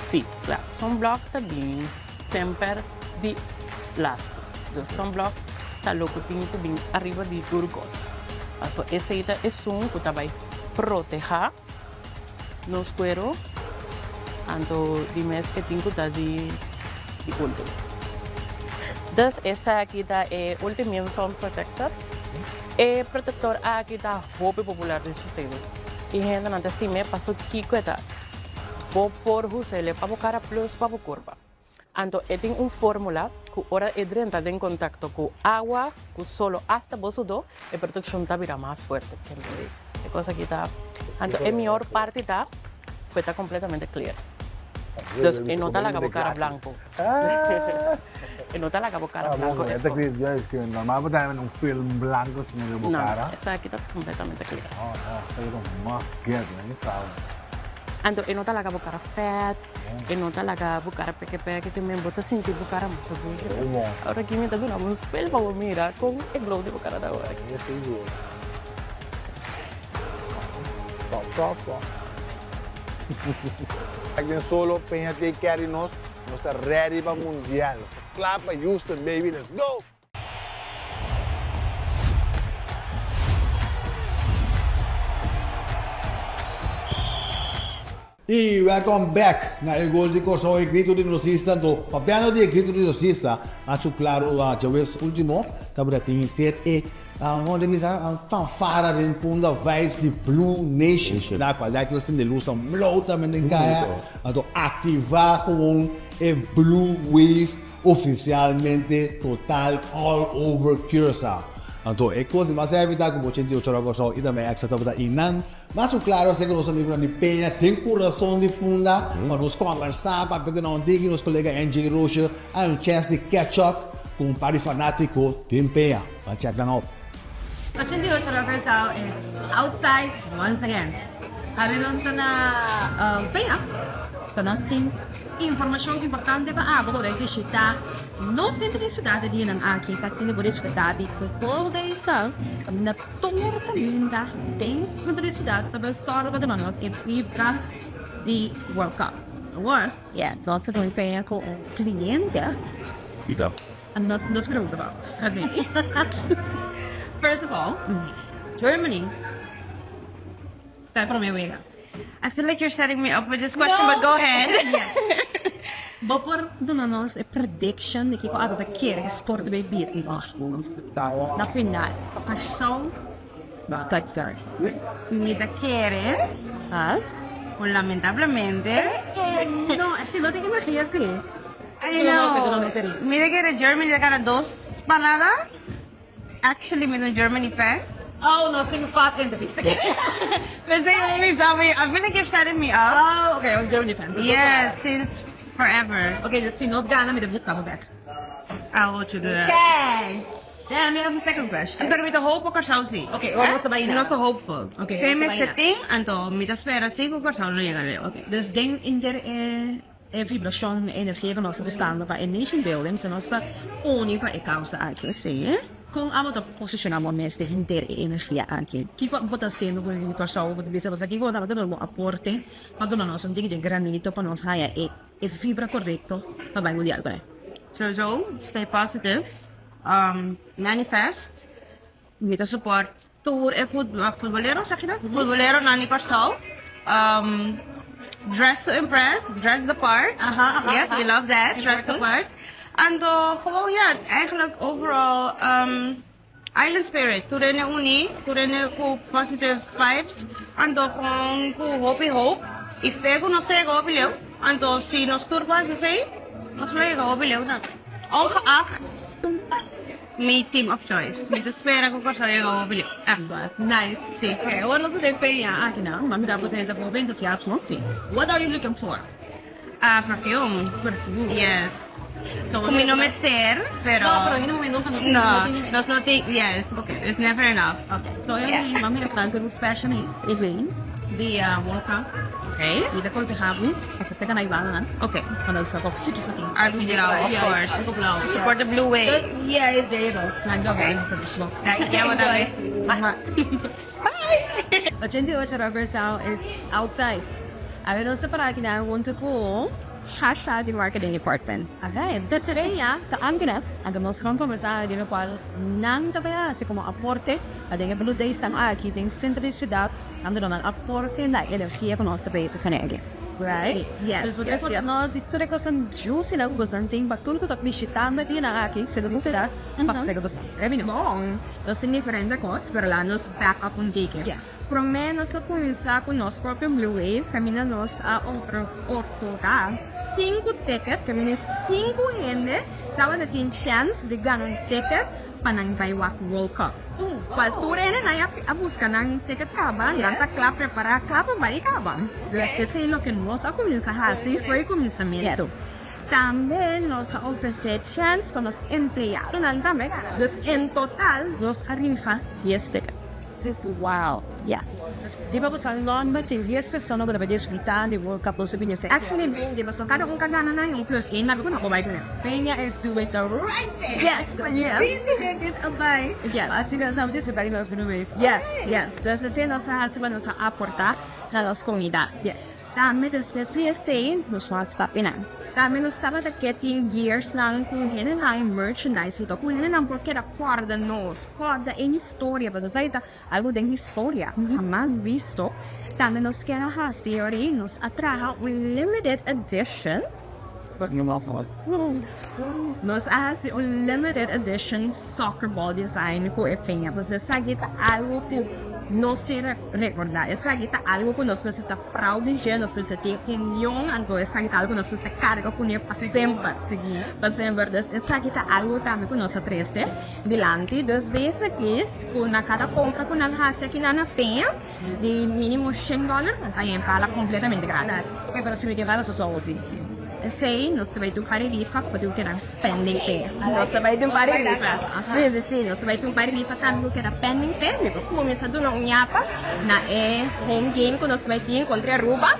[SPEAKER 13] Sí, claro. Sunblock também sempre de plástico. O sunblock está louco, tem que vir arriba de turcos. Então, esse aí é um que vai proteger nos cueros, então, de mês que tem que estar de último. Então, essa aqui é o Ultimate Sun Protector. É protetor aqui está muito popular de Shiseido. E gente não estima passou que coisa. Por usarle para o cara plus para o corpo. Então, tem uma fórmula que ora entra em contato com água, que solo hasta bosudo, a proteção está virá mais forte. É coisa que está. Então, a melhor parte está, que está completamente clear. Então, nota la cara blanco. Nota la cara blanco.
[SPEAKER 1] Esta es que normal para un film blanco sin el cara.
[SPEAKER 13] No, esa aquí está completamente clear.
[SPEAKER 1] Oh, no, it's a must get, man. Sabe.
[SPEAKER 13] Então, nota la cara fat, nota la cara peque também bota sentir o cara muito bujo. Agora aqui me está dando um spell para mirar com o glow de cara da hora.
[SPEAKER 1] Stop. Alguien solo Peña take care de nós está ready para mundial. Clap para Houston, baby, let's go! E welcome back na Gols de Corso e Grito de Nosista. Então, papiano de Grito de Nosista, acho claro, já o último, também tem que ter onde me a fanfara de punda vibes de Blue Nation, na qualidade que você tem de luz, também em caia, então ativar gewoon a Blue Wave oficialmente total all over Curaçao. Então, é coisa mais evitar como você tem o choro e também extra para inan. Mas o claro é que nós amigos de Penha tem coração de punda, para nos conversar, para pegar um dia nos colegas NJ Rocha, há chance de catch up com um par de fanático de Penha. Vamos check them out.
[SPEAKER 9] Actually, the Rockers out outside once again. Haroon ito na Penha. Ito na sting informasyong importante pa ako rin kasi siya no centro de cidade din ang aki kasi ni Boris Katabi ko day ka na tungor pa rin ka tem centro de cidade para soro pa naman os ibra di World Cup. Or, yeah, so ito yung Penha ko kliyente.
[SPEAKER 12] Ito.
[SPEAKER 9] Ang nos grupo ba? First of all, Germany. I feel like you're setting me up with this question, but go ahead. Yes. Bopor donanos a prediction de que ko ada quer sport de beber em Oslo. Na final, a são Qatar. Me da quer, lamentavelmente. No, assim não tem que me assim. I know. Me da quer Germany da cara dos panada. Actually, me no Germany pa. Oh no, can you fuck in the beast? But they always tell me, I'm gonna keep setting me up. Oh, okay, I'm Germany fan. Yes, since forever. Okay, just see, not Ghana, me the come back. I'll let you do that. Okay. Then we have the second question. Pero with the hope of Saudi. Okay, what the baina? Not the hopeful. Okay. Famous the thing, anto mi ta spera sig och Saudi llegare. Okay. Dus den in der vibración energie van ons bestaan bij een nation building, zijn ons de unica e causa anche se. Kung amo ta posicionamos neste hinter energia anche. Tipo bota sendo con il corso, bota bisa basta che vota bota mo apporte, ma dona nos un dig de granito pa nos haya e fibra corretto pa vai mundial bene. So stay positive. Manifest. Mita support tour e futbolero sa kina. Futbolero nani corso. Dress to impress, dress the part. Yes, we love that. Dress the part. And gewoon ja, eigenlijk overal island spirit. Turene uni, turene ku positive vibes. And gewoon ku hope. If tego nos tego opileo. And si nos turpas de say, nos lego opileo na. Ongeacht may team of choice. Dito spera ko sa iyo bili. Nice. See, okay. What do they pay akin na? Mami dapat na ito po bento siya smoking. What are you looking for? Perfume. Perfume. Yes. So, uminomester, pero... No, pero inom ka na. No, does not take, yes. Okay, it's never enough. Okay. So, yun, mami nagplan ko yung special ni Evelyn. The World Cup. Okay. Dito ko si Habi. Kasi teka na ibangan. Okay. Ano sa ko? Sige ko ting. RC Blau, of course. To support the Blue Wave. Yes, there you go. Nandogay sa dismo. Yeah, what are Bye! 88 rubber sound is outside. I will also para kinaunto ko hashtag the marketing department. Okay, datareya ta Angres, ang most common sa dino pal nang tabaya si como aporte, ading blue days ang akiting centricidad, ang doon ang aporte na enerhiya ko sa base Canadian. Right? Yes. So, yes, yes. No, dito rin ko sa juice na gusanting baktul ko tapos sitang na din ang aking segundo sila pag-segundo sa revenue. Los indifferente cos per lanos back up on ticket. Yes. Pro menos sa kumisa ko nos proprio Blue Wave, kami na nos a otro oras. 5 ticket, kami na 5 gente, tawag natin chance de ganong ticket panang Vaiwak World Cup. Paltura na abus ka ng ticket kaban, ganta klap prepara kaban, balik kaban. Kasi lo que nos a comienza así fue el comenzamiento. También nos ha ofrecido chance con los empleados, también, en total nos arriba 10 tickets. Wow. Yes. Di ba po sa long ba, 10 personas na pwede sulitan, di World Cup, sabi niya actually, di ba, so kada kung kagana na yung plus game, nabi ko na kumay ko na. Peña is doing the right thing. Yes. Yes. Really did abay. Yes. As you guys know, this is very much Blue Wave. Yes. Yes. There's a thing sa hasiban sa aporta na los comunidad. Yes. Dami des PSA, nos mga stapinan. Kami nos estaba de getting gears ng kung hinan ang merchandise ito. Kung hinan ang porque recorda nos, recorda en historia. Basta sa ito, algo de historia. Jamás visto. Kami nos kaya hasi ori nos atraha un limited edition. Nos hace un limited edition soccer ball design ko efenha. Basta sa ito, algo ko nos tiene recordar. Esa guita algo que nos necesita proud de nos necesita unión, ando esa guita algo nos necesita carga con el siempre seguir. Mas en verdad esa guita algo también que nos atrece delante dos veces que es con cada compra con la hace aquí na penha de mínimo $100, ahí para completamente gratis. Okay, pero si me llevaba eso solo sei, non si vai tu fare rifa, potevo che era pending pay. Non si vai tu fare rifa. Sì, non si vai tu fare rifa, tanto che era pending pay. Mi come sa tu non nyapa, na home game con lo smetti incontri a Ruba.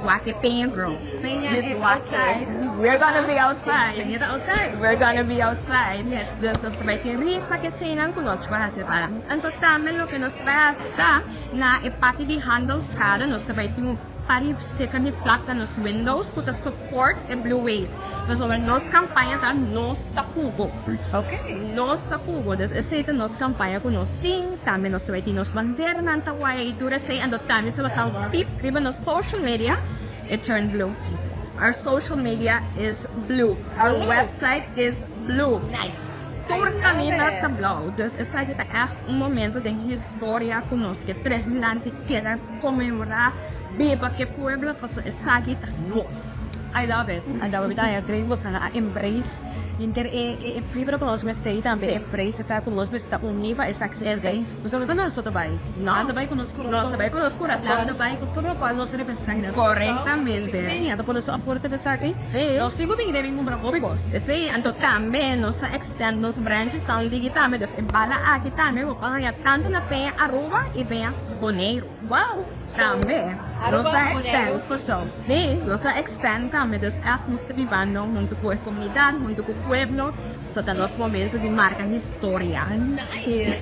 [SPEAKER 9] Wacky Peña Grow. Peña is outside. We're gonna be outside. Peña outside. We're gonna be outside. Yes. Just nos smetti rifa che sei nan conosco para separar. Anto tame lo che nos basta na ipati di handles kada nos smetti pari sticker ni placa nos windows kuta support e Blue Wave. So nos campaña ta nos tapugo. Okay. Nos tapugo. Des esta nos campaña con nos ting también nos vai nos bandera nanta wai dura say ando también so sa pip riba nos social media it turned blue. Our social media is blue. Our website is blue. Nice. Por kami na tablaw. Des esta kita echt un momento de historia con nos que 3 anos queda comemorar Biba que pueblo pasó esa guita nos. I love it. I love it. I agree with sana embrace. Inter primero con los meses también embrace está con los meses está univa es access day. Nosotros no nosotros vai. No, vai con los vai con los corazones, vai con todo cual no se le pestaña. Correctamente. Venía por eso aporte de saque. Los sigo bien de número códigos. Sí, anto también nos extend nos branches sound digital dos embala aquí también o para tanto na penha arroba e penha boneiro. Wow. Também, nós extend, sim, nós extend também, nós estamos vivendo junto com a comunidade, junto com o pueblo, está nosso momento de marcar história. Nice.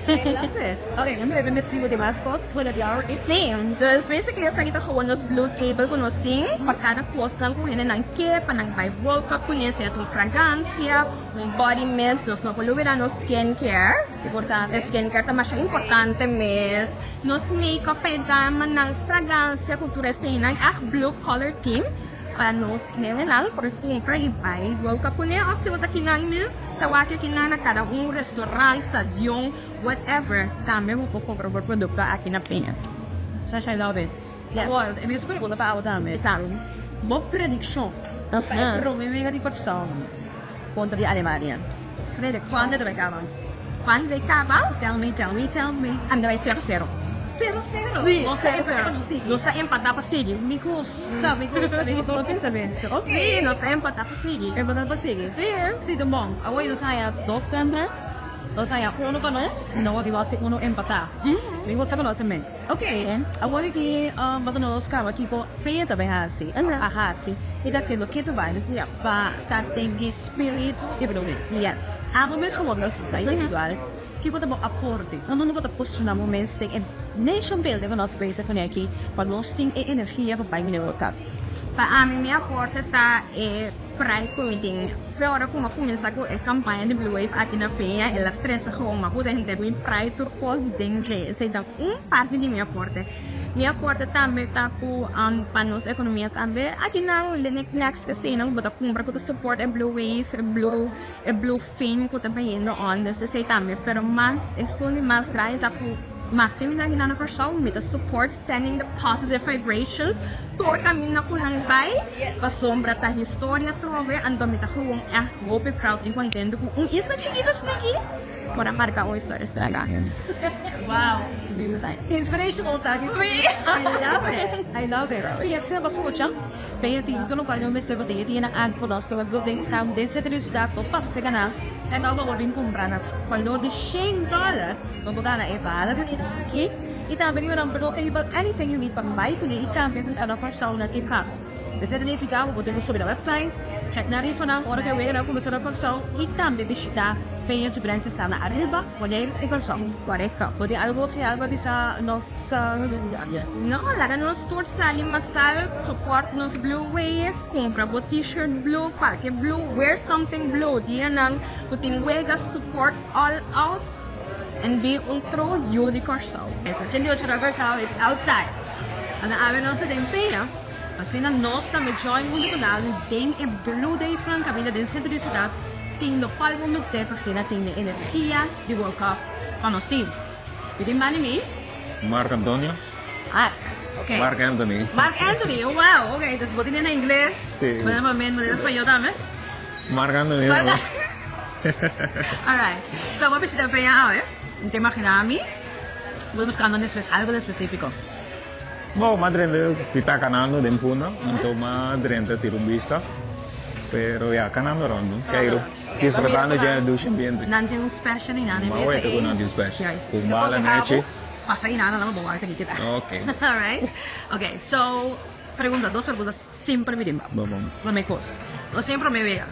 [SPEAKER 9] Okay, eu me escrevo de mascotes, para diar. Sim, então, basically, essa aqui está com os blue table com nós sim, para cada coisa com ele não quer, para não vai voltar com esse a fragrância, body mist, nós não podemos nos skincare, importante, skincare também é importante mesmo. Nos make-up ay daman ng fragansya kultura sa inang blue color team. Nos kinilang porque ibay. Welcome po niya. Kasi wata kinang miss. Tawagin kinang na kada restaurant, stadion, whatever. Dami mo po kung produkto akin na pinyan. Such I love it. Yeah. Well, ibig sabihin ko na pa ako dami. Isang, both prediction. Okay. Pero may mga di persona kontra di Alemania. Freddy, quando vai acabar? Quando vai acabar? Tell me. Ando vai 0-0. 0-0? Sim, não está empatar para seguir. Me custa, não pensa bem. Ok, não está empatar para seguir. Empatar para seguir? Sim, tá bom. Agora não sai a 2 também. Não sai a 1 para nós. Não, aqui vai ser 1 empatar. Me gusta para nós também. Ok, agora que vamos nós cá, tipo, feia também assim. A hati. E tá sendo que tu vai, para ter espírito de problema. Yes. Ako mesmo como nós tayo igual. Kiko tamo aporte. Ano nung posicionar momentos tem nation building ko nós base ko aqui para nós tem energia para pagar o cap. Para mim minha aporte tá para cuidar. Foi hora como começar com a campanha de Blue Wave aqui na feia, ela presa com uma coisa que deve para turquoise danger. Sei então parte de minha aporte. Minha aporte também tá com panos economia também. Aqui na next kasi nang bota compra ko to support a Blue Wave, a Blue Fin ko também no on this say também, pero mas exuni mas grande tá com mas tem na na person with the support sending the positive vibrations to kami na ko hangkay pasombra ta história trove ando mi ta ko hope proud in ko entendo ko isa chiquitas naki para marcar uma história estragar. Wow, inspirational tagi. I love it. Kaya siya basucha. Kaya tingin ko kung may sagot din ang agpo daw sa building sound din sa tulisda to passe ka na. Sa nawa ko din kumpra na kwalo de $100. Mabuta na iba. Alam mo okay? Itabi mo ng pero about anything you need pang buy kundi ikampi kung ano personal na ikam. Desde na ikaw, buti mo sa website. Check na rin po na ora kaya wala kung masarap ang song, itam bibisita. Kaya sa branch sa na arriba, wala ikaw song, correcto. Pwede algo kaya algo di sa sa no, lara no store sa Limasal, support nos Blue Wave, compra po t-shirt blue, parke blue, wear something blue, diyan ang puting Vegas support all out and be un true unicorn soul. Continue to traversal it outside. Ang aamin na sa tempeya, kasi na nós também join mundo canal tem e Blue Day from cabina de centro de cidade tem no palco no step assim na tem energia de World Cup para nós team. Pedi mani me?
[SPEAKER 12] Mark Antonio.
[SPEAKER 9] Okay.
[SPEAKER 12] Mark Anthony.
[SPEAKER 9] Mark Anthony, oh wow, okay, então botin na inglês.
[SPEAKER 12] Sí.
[SPEAKER 9] Mas momento mas espanhol também.
[SPEAKER 12] Mark Anthony.
[SPEAKER 9] Alright, so vamos a ver ahora. Não imaginami. Vou buscando algo específico.
[SPEAKER 12] Bom, madrende kita kanando din puno, anto madrende tirumbista. Pero ya kanando rondo. Kairo. Disfrutando ya do ambiente.
[SPEAKER 9] Nanti un special in anime.
[SPEAKER 12] Mau itu nanti special. Kumala neche.
[SPEAKER 9] Pasa inana na bawa ka kita.
[SPEAKER 12] Okay.
[SPEAKER 9] Alright. Okay, so dos perguntas sempre me dimba.
[SPEAKER 12] Vamos.
[SPEAKER 9] Uma coisa. Eu sempre me vejo.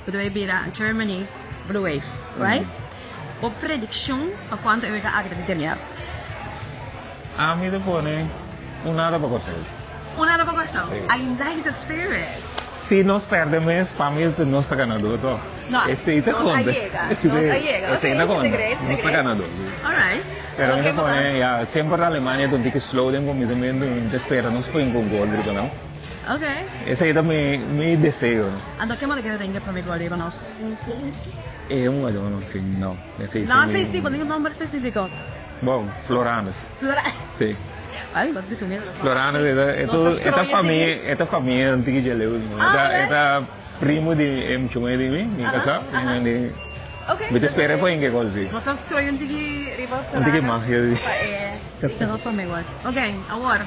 [SPEAKER 9] Quando eu vira Germany Blue Wave, right? O prediction a quanto eu ia acreditar.
[SPEAKER 12] A mí te pone una hora para correr.
[SPEAKER 9] Una hora para correr. I like the spirit.
[SPEAKER 12] Si nos perdemos, familia no está ganando todo.
[SPEAKER 9] No,
[SPEAKER 12] este te
[SPEAKER 9] no llega.
[SPEAKER 12] Este te conta. No está ganando.
[SPEAKER 9] Alright.
[SPEAKER 12] Pero me pone ya siempre en Alemania donde que slow den commitment y te espera nos pueden con gol, ¿no?
[SPEAKER 9] Okay.
[SPEAKER 12] Ese es mi deseo.
[SPEAKER 9] Ando que me queda tenga para mi gol de nos.
[SPEAKER 12] Un gol no.
[SPEAKER 9] No sé si ponen un nombre específico.
[SPEAKER 12] Bom, Floranos. Sí.
[SPEAKER 9] Ay, no te suena.
[SPEAKER 12] Floranos, esta familia antiga de Leo. Esta primo de Mchumé de mí, mi casa.
[SPEAKER 9] Okay.
[SPEAKER 12] Me te espera para en qué cosa.
[SPEAKER 9] Mas ang story yung tigi
[SPEAKER 12] Antigi magia.
[SPEAKER 9] Ito pa may gol. Okay, agora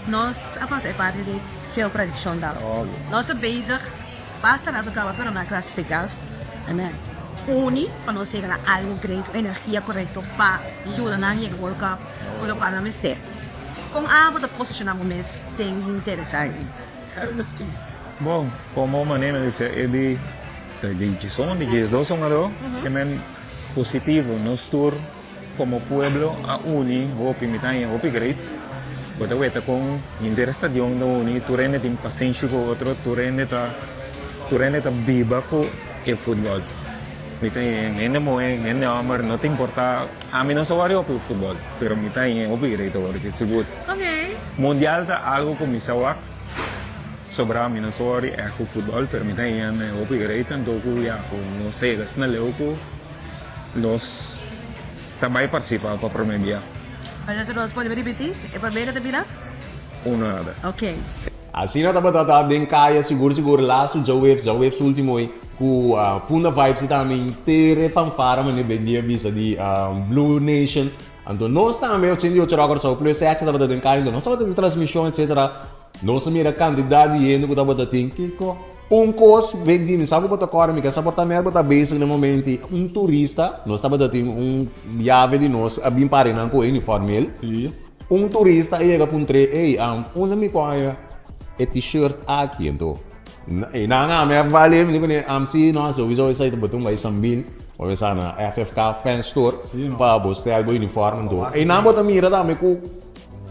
[SPEAKER 9] nós após é parte de field prediction da. Nossa basic basta na tocar pero na classificar. Amen. Uni, para nós chegar a algo great, energia correta para ajudar na minha World Cup, o para na mister. Kung abot a posicionar mo mes, tem interessante.
[SPEAKER 12] Bom, como maneira de ser, é de dos son algo que men positivo, nos tour como pueblo a uni, o pimitan, o great. Bota weta con interesa de un uni, tu rende tem paciência com outro, tu rende ta viva com o futebol. Mita ene moe, ene amar, não te importa. A mim não sou área para o futebol, pero mita é obrigado porque se good.
[SPEAKER 9] Okay.
[SPEAKER 12] Mundial tá algo como misawak. Sobra a mim não sou área é o futebol, pero mita é obrigado então que já com não sei, gas na leu ko nós também participar para primeira.
[SPEAKER 9] Olha se nós pode repetir, é para ver a bila.
[SPEAKER 12] ou nada.
[SPEAKER 9] Ok.
[SPEAKER 2] Assim não estava tratando de caia seguro lá já web último aí com a Punda Vibes também ter fanfara mas nem dia visa de Blue Nation então nós também eu tinha outro agora só plus 7 estava dando caia não só de transmissão etc nós mira quantidade de gente que estava dando que coisa vem de sabe botar agora que sabe botar merda botar base no momento turista nós estava dando chave de nós a bem parando com uniforme
[SPEAKER 1] Sim.
[SPEAKER 2] Turista chega para ei onde me põe t-shirt aqui então e na minha vale me digo se nós sowieso sai do botão vai sambin ou vai na FFK Fan Store para buscar o uniforme então e na bota mira também com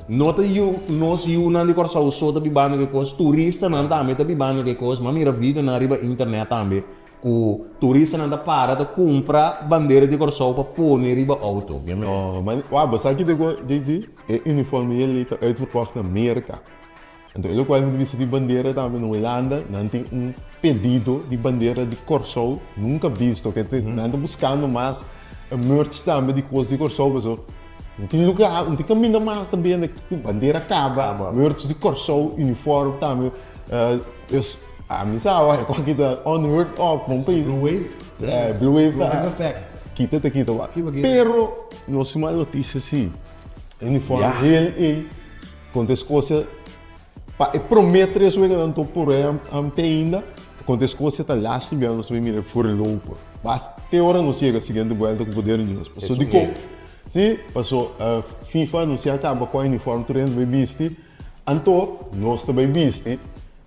[SPEAKER 2] nota nós não de corso o só da bibana que coisa turista não também da bibana que coisa mas mira vídeo na riba internet também o turista não para de comprar bandeira de corso para pôr na riba auto obviamente
[SPEAKER 3] mas você aqui de uniforme ele está uitverkocht na Amerika. Então, ele quando viste de bandeira também na Holanda, não tem pedido de bandeira de Corso, nunca visto, que não está buscando mais merch também de coisa de Corso, pessoal. Não tem lugar, não tem caminho mais também, né? Bandeira acaba, merch de Corso, uniforme também. A missão é qualquer coisa unheard of, bom país.
[SPEAKER 1] Blue Wave.
[SPEAKER 3] Blue Wave,
[SPEAKER 1] Effect.
[SPEAKER 3] Kita. Pero, nós temos uma notícia assim, uniforme, ele, quando as coisas promete isso que não estou por aí ainda quando as coisas estão lá subindo nós vamos mirar fora louco mas até hora não chega a seguinte volta com o poder de Deus passou de como sim passou FIFA não se acaba com o uniforme treino vai vestir então nós também vestir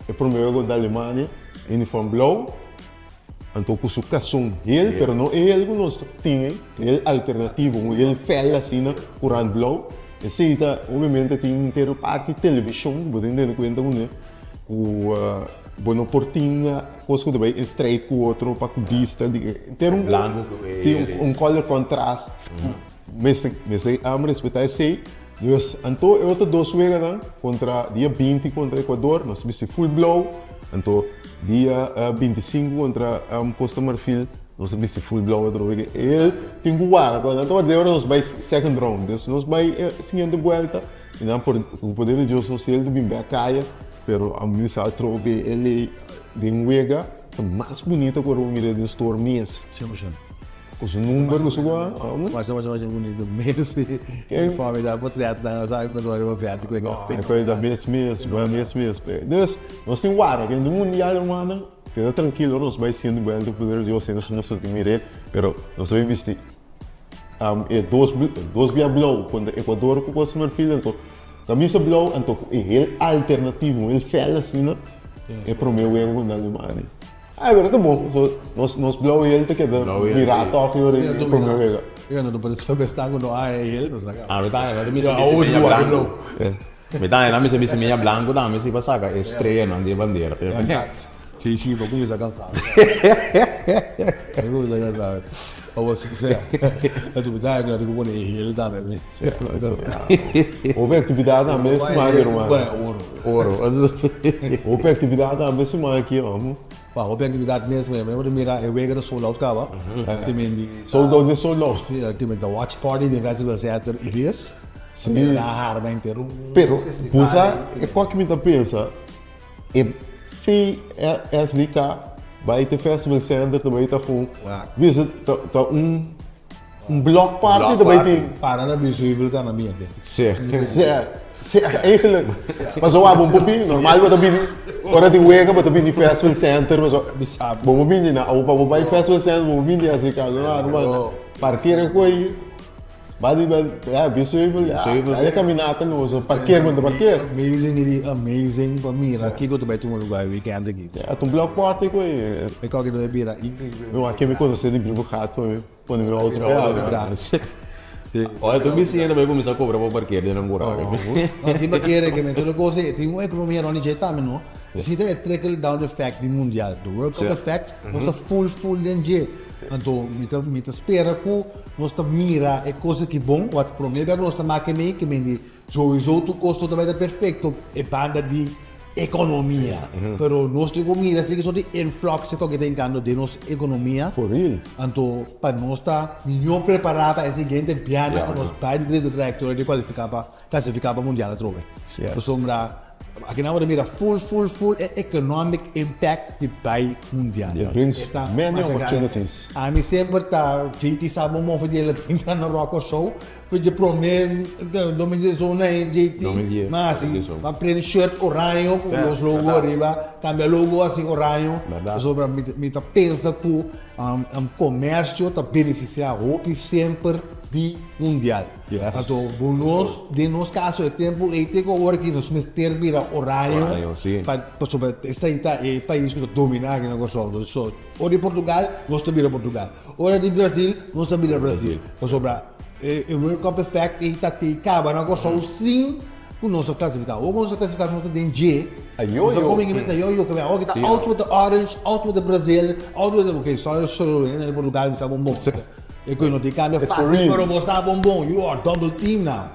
[SPEAKER 3] é primeiro da Alemanha uniforme blau então com o cação ele pero não é ele que nós temos ele alternativo ele fela assim curando blau esse obviamente tem inteiro parte televisão, você entende conta com né? O bueno portinha, coisa que também estreia com outro para que vista, ter um color contraste. Mas respeitar esse, dus então eu tô 2 vezes contra dia 20 contra Equador, nós vimos full blow, então dia 25 contra Costa Marfil. Nós vimos full blow outra vez. Ele tem que guardar, então agora nós vai second round, nós vai seguindo volta. E não por o poder de Deus nós ele também vai cair, pero a missa trobe ele de wega mais bonita que o mira de store mês.
[SPEAKER 1] Chama.
[SPEAKER 3] Os números que sua.
[SPEAKER 1] Mas bonito mês. Que forma da portrait da sabe quando eu vou ver que
[SPEAKER 3] é coisa mesmo, Deus, nós tem guarda, que no mundial humano queda tranquilo, nós vai sendo bem do poder de Deus, nós não somos mirar, pero nós vamos vestir dois via blow contra Equador com Costa Marfil, então camisa blow, então ele alternativo, ele fala assim, né? É para o meu erro na Alemanha. É verdade, bom, nós blow ele te queda virar toque e para o meu erro.
[SPEAKER 1] Eu não posso saber se está com ele, não sabe?
[SPEAKER 2] Verdade, me se branco. Verdade, não me se minha branco, não me se passa estreia não de bandeira.
[SPEAKER 1] Sim, vou começar a cansar. Eu vou começar a cansar. Ou você, a atividade que eu vou ele dá mesmo.
[SPEAKER 3] Houve atividade a mesma irmão. Ouro. Houve atividade a mesma aqui, vamos.
[SPEAKER 1] Houve atividade mesmo, eu vejo que sold out acaba.
[SPEAKER 3] Sold out de sold out.
[SPEAKER 1] Tem the watch party de Festival Center Iris.
[SPEAKER 3] Sim.
[SPEAKER 1] Na harma inteiro.
[SPEAKER 3] Pero, você é qual que me dá pensa? Se SDK vai ter Festival Center também tá com visit tá block party também tem
[SPEAKER 1] para na visível tá na minha
[SPEAKER 3] certo eigenlijk mas eu abo pouquinho normal eu também agora tem wega eu também Festival Center mas vamos vir na o para vai Festival Center vamos vir assim cara normal parqueira coi Badi visível é caminhada no parqueiro quando parqueiro
[SPEAKER 1] amazing para mim aqui que eu também tenho um lugar weekend aqui
[SPEAKER 3] é um block party coi
[SPEAKER 1] é qual que deve vir
[SPEAKER 3] eu aqui me conheci de Bilbo Rato quando me outro
[SPEAKER 2] olha tu me sendo vai começar a cobrar para parqueiro não moral
[SPEAKER 1] e parqueiro que me tudo coisa tem uma economia não de tá não se tem trickle down effect do mundial do World Cup effect mostra full de então me espera que nós mira é coisa que bom o que primeiro nós máquina que me diz sowieso tu custo também é perfeito é banda de economia. Pero nós temos mira se que só de influxo que tem cando de nossa economia.
[SPEAKER 3] For real.
[SPEAKER 1] Então, para nós estar melhor preparado para a seguinte piada, para nós para de trajectória de classificar para mundial a trove. Sombra aqui na hora mira full economic impact de pai mundial.
[SPEAKER 3] It brings many opportunities.
[SPEAKER 1] A mim sempre tá gente sabe como fazer ele na Rock Show, foi de prometer domingo zona em gente, mas assim, vai prender shirt orange com os logos arriba, cambia logo assim orange, sobre me tá pensa que comércio tá beneficiar o sempre de mundial. Então, nós, de nosso caso, é tempo e tem que agora que nós meter vira horário para sobre esse país que domina aqui na Costa. So, ou de Portugal, nós também Portugal. Ou de Brasil, nós também Brasil. Sobre o World Cup Effect e tá te acaba na Costa sim com nossa classificação. Ou nossa classificação nós tem G. Nós como que meta yo que vai tá out with the orange, out with the Brazil, out with the okay, só em Portugal me sabe bom. E quando ti cambia fácil, pero você é bom, you are double team now.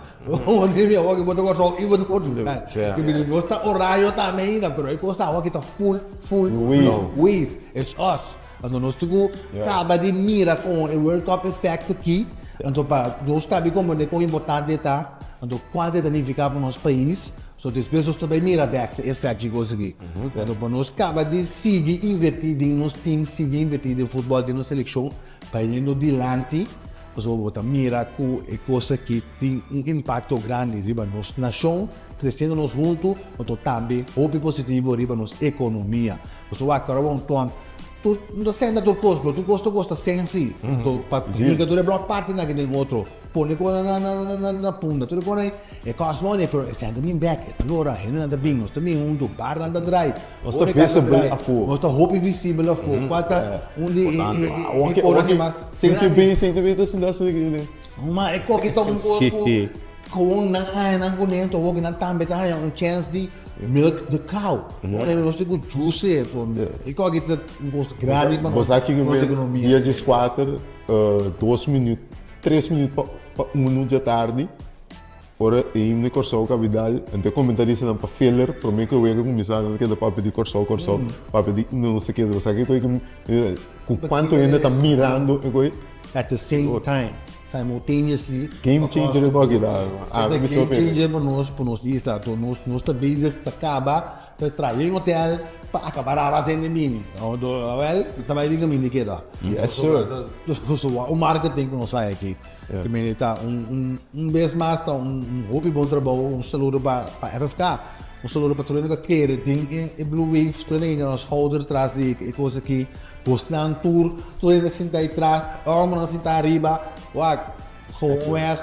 [SPEAKER 1] Onde me agora que botou control e botou Portugal. Que me gosta horário também, pero aí costa agora que tá full wave. It's us. Então nós temos acaba de mira com o World Cup Effect aqui. Então para nós cabe como é importante tá. Então quanto significa para o nosso país. So depois nós também mira back effect de coisa aqui. Então para nós acaba de seguir invertido em nosso time, seguir invertido em futebol de nossa seleção, para indo adiante. Nós vamos mira com a coisa que tem impacto grande riba nossa nação, crescendo nós juntos, então também hope positivo riba nossa economia. Nós vamos agora tu não senta tu gosta sensi. Tu para tu é block party naquele outro. Põe na punta, tu põe e cosmone pero senta bem back. Allora, ainda nada bem, nós também do bar nada dry.
[SPEAKER 3] Nós tá visível a fogo.
[SPEAKER 1] Nós tá hope visível a fogo. Quanta
[SPEAKER 3] onde mais sempre bem assim dá assim.
[SPEAKER 1] Mas é que tá gosto com na conento, o que não também tá chance de milk the cow. Nós temos juice, e que tá gosto grande para
[SPEAKER 3] nossa economia. Dia de 4, 2 minutos, 3 minutos para 1 minuto da tarde. Ora, e me corso cavidade, então comentarista não para filler, para mim que eu ia começar a que da papo de corso, papo de não sei que, você que com quanto ainda está mirando,
[SPEAKER 1] at the same time. Simultaneously,
[SPEAKER 3] game changer é qualquer da.
[SPEAKER 1] Game changer para nós está, nós está busy, está acaba, está trair hotel para acabar a base de mini. Well, também diga mini que dá.
[SPEAKER 3] Yes sir.
[SPEAKER 1] O marketing que nós sai aqui, que me tá vez mais tá hobby bom trabalho, saludo para FFK. Saludo para todo mundo que quer, tem Blue Wave, todo mundo nos holder atrás de coisa aqui, postam tour, todo mundo senta aí atrás, vamos sentar arriba, gewoon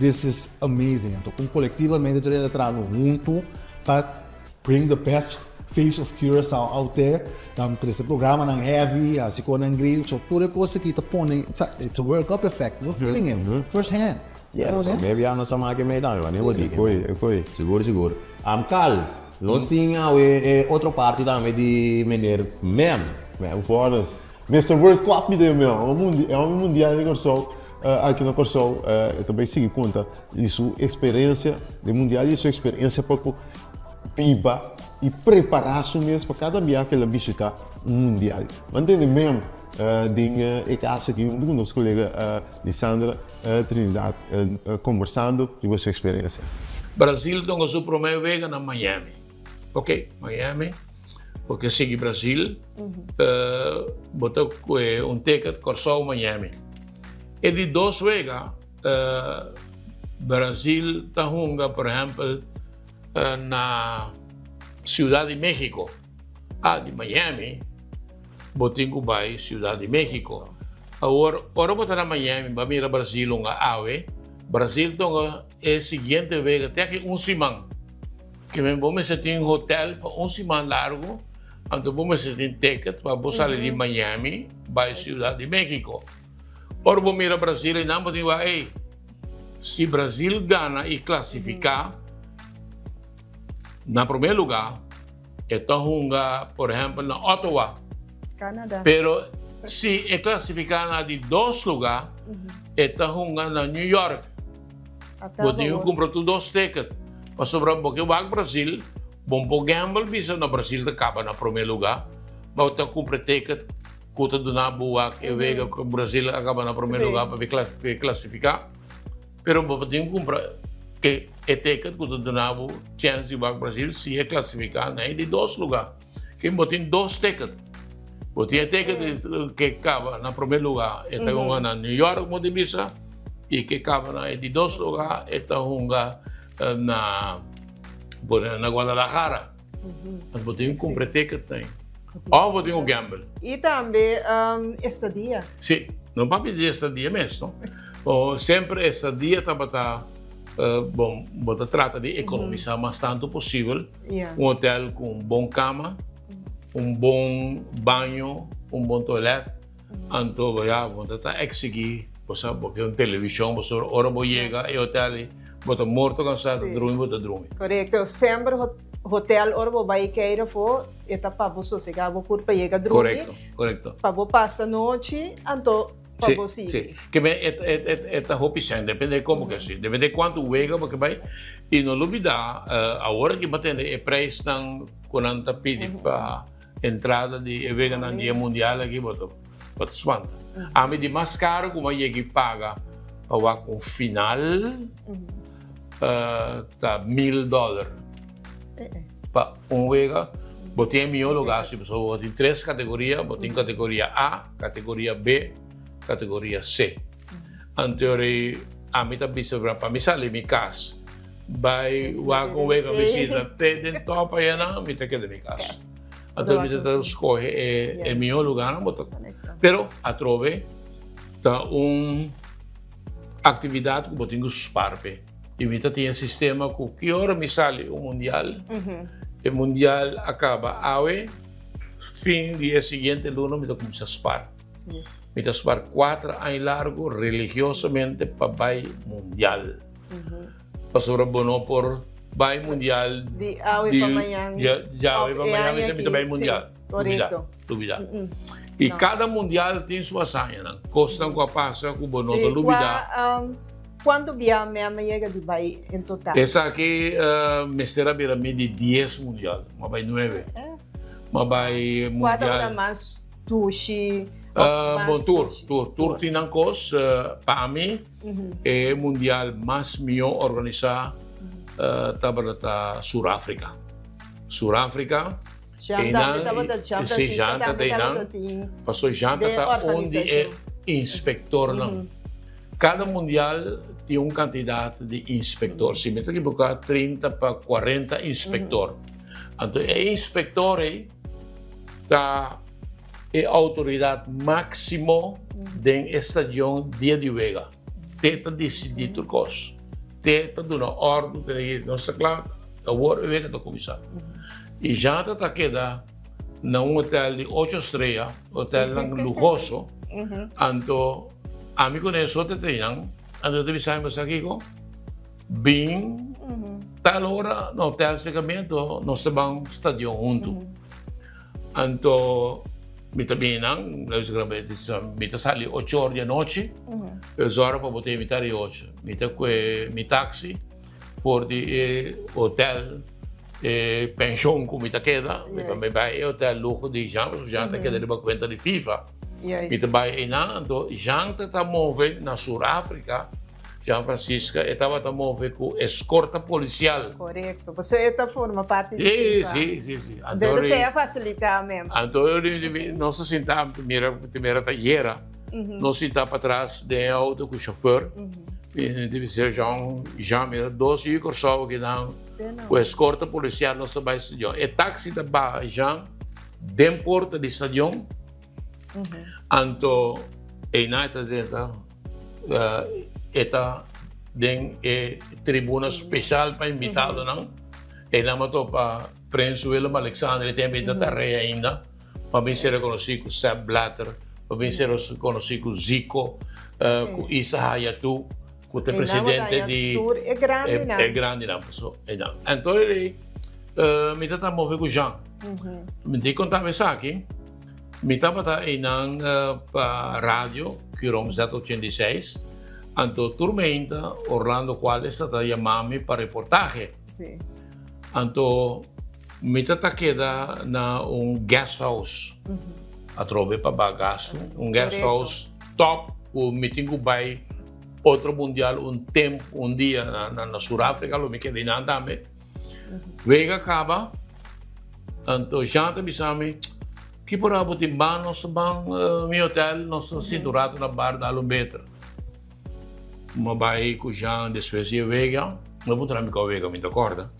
[SPEAKER 1] this is amazing. Então, coletivamente, todo mundo atrás junto para bring the best face of Curaçao out there. Então, esse programa não heavy, assim como não grill, so toda coisa que está pondo, it's a World Cup effect, we're feeling it first hand.
[SPEAKER 2] Yes, maybe ano sama que me dá, né? Seguro. Carl, nós tínhamos outra parte também de Mener Mem.
[SPEAKER 3] Fora. Mr. World Cup de meu, é um mundial de Corsol, aqui na Corsol, também sigo conta de sua experiência de mundial e sua experiência para piba e preparar-se mesmo para cada viagem que ela visitar um mundial. Mantém mesmo. Em caso aqui, um dos nossos colegas de Sandra Trinidad conversando sobre a sua experiência.
[SPEAKER 14] Brasil tem a sua primeira vez na Miami. Ok, Miami, porque sigue Brasil, botou ticket Corsol Miami. E de 2 vezes, Brasil está junga, por exemplo, na Ciudad de México, de Miami. Botin ko ba Ciudad de México. Agora botar na Miami, ba mira Brasil nga awe. Brasil to nga seguinte vez até que semana. Que me vamos ter hotel para semana largo. Então vamos ter ticket para sair de Miami para Ciudad de México. Ora vamos mira Brasil e não botin ba se Brasil ganha e classificar na primeiro lugar, então por exemplo na Ottawa.
[SPEAKER 13] Canadá.
[SPEAKER 14] Pero se é classificada de 2 lugares, está jogando na New York. Porque eu comprei 2 tickets. Mas sobre porque vai ao Brasil, bom po gamble bisa na Brasil da acaba na primeiro lugar. Mas eu compre ticket kuta do na buwak e vega que o Brasil acaba na primeiro lugar para classificar. Pero botem compra que é ticket kuta do na bu chance de o Brasil se é classificar na de 2 lugar. Que botem 2 ticket. Botem ticket que acaba na primeiro lugar é na New York mo de bisa e que acaba na de 2 lugar é na Guadalajara. Mas botem compra ticket tem. Ou botem um gamble.
[SPEAKER 15] E também estadia.
[SPEAKER 14] Sim, não para pedir estadia mesmo. Sempre estadia bom, você trata de economizar mais tanto possível. Um hotel com bom cama, bom banho, bom toilette. Então, você está exigir, você tem televisão, você hora você chega e hotel, você morto cansado, dorme.
[SPEAKER 15] Correto, sempre hotel ora vai queira for eta para você sossegar por para chegar dormir.
[SPEAKER 14] Correto.
[SPEAKER 15] Para você passar noite, então para você.
[SPEAKER 14] Sim. Que bem é opção, depende de como que é, depende de quanto chega porque vai e não olvidar a hora que batende é preço tão quando pede para entrada de evento na dia mundial aqui botou swanta. A mim de mais caro como é que paga para com final tá $1,000. Para vega, botei em lugar, se você botar em 3 categorias, botei em categoria A, categoria B, categoria C. Anterior, a mim está pensando para mim sair minha casa, vai com vega visita, tem dentro para ir na, me tem que ir minha casa. Então me tem que escolher é meu lugar, não botou. Pero a trove tá atividade que botei em Sparpe. E me tem um sistema que hora me sai o mundial. O mundial acaba awe, fim dia seguinte luno me começa a spar. Me tá spar 4 anos largo religiosamente para o mundial. Passou bono por vai mundial.
[SPEAKER 15] De awe para amanhã.
[SPEAKER 14] Já awe para amanhã me sempre vai mundial. Dúvida. E cada mundial tem sua sanha, não? Costam com a passa com bono do dúvida.
[SPEAKER 15] Quanto viaja a chega de vai em total?
[SPEAKER 14] Essa aqui me será de 10 mundial, mas vai 9. Mas vai mundial.
[SPEAKER 15] Quatro mais sushi.
[SPEAKER 14] Bom tour tem um cos para mim é mundial mais melhor organizado tá Suráfrica. Suráfrica. Janta tem passou janta tá onde é inspector não. Cada mundial tem um quantidade de inspector. Se me tem que buscar 30 para 40 inspector. Então, o inspector é a autoridade máxima do estadio dia de vega. Tenta decidir tudo coisa. Tenta dar uma ordem, não está claro, a hora vega está começando. E já está queda num hotel de 8 estrelas, hotel luxuoso. Então, a mim conheço o treinam, ando de visamos aqui com bem tal hora no hotel segmento nós estamos no estádio junto. Então me também não, nós gravamos me tá sali 8 horas da noite, as horas para botar me tari 8, me tá com me táxi for de hotel pensão como me tá queda, me vai hotel luxo de janta que deve conta de FIFA. Me trabalhei na janta está movendo na Suráfrica, São Francisco estava movendo com escorta policial.
[SPEAKER 15] Correto, você está forma parte disso.
[SPEAKER 14] Sim.
[SPEAKER 15] Então você é facilitar mesmo.
[SPEAKER 14] Então não se sentava primeira talheira, não se sentava para trás do auto com o chofer. Deve ser já mira 12 horas só que não. Com escorta policial não se vai estadião. E táxi da barra já dentro porta do estadião. Então, esta tem tribuna especial para invitado, não? Ele matou para Prince Willem Alexander, ele tem invitado a rei ainda, para bem ser reconhecido com Sepp Blatter, para bem ser reconhecido com Zico, com Issa Hayatou, com o presidente de... É grande, não? Então, ele me está movendo com Jean. Me tem que contar isso aqui. Me estava para rádio, que era Z86, então Tormenta, Orlando Quales está chamando para reportagem. Então, Mita queda na guest house. Atrobe para bagaço. Guest house top. O meeting vai outro mundial dia na Suráfrica, lo me quedei na andame. Vega acaba. Então, janta bisami. Que por abo timban nosso mi hotel, nosso cinturado na bar da Lumbetra. Uma vai com Jean de Suécia Vega. Não vou trazer com Vega, me acorda.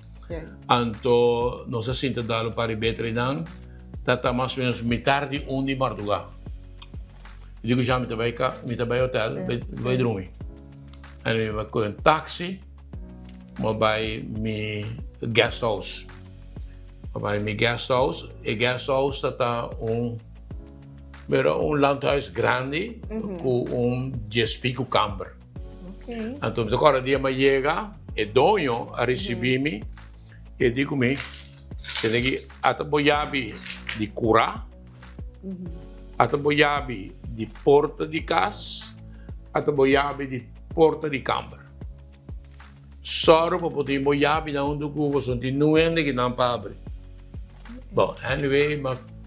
[SPEAKER 14] Então, nossa cinta da para Betra não. Tata mais ou menos metade de madrugada. Eu digo já me vai hotel, vai dormir. Aí eu vou em táxi, vai me guest house. Vai me guest house, e guest house está landhuis grande com 10 pico camber. Então, agora dia me chega, e dono a receber-me, e digo-me, tem que ataboiabi de cura, ataboiabi de porta de casa, ataboiabi de porta de câmara. Só para poder boiabi na onde o cubo continua que não para abrir. Bom, anyway,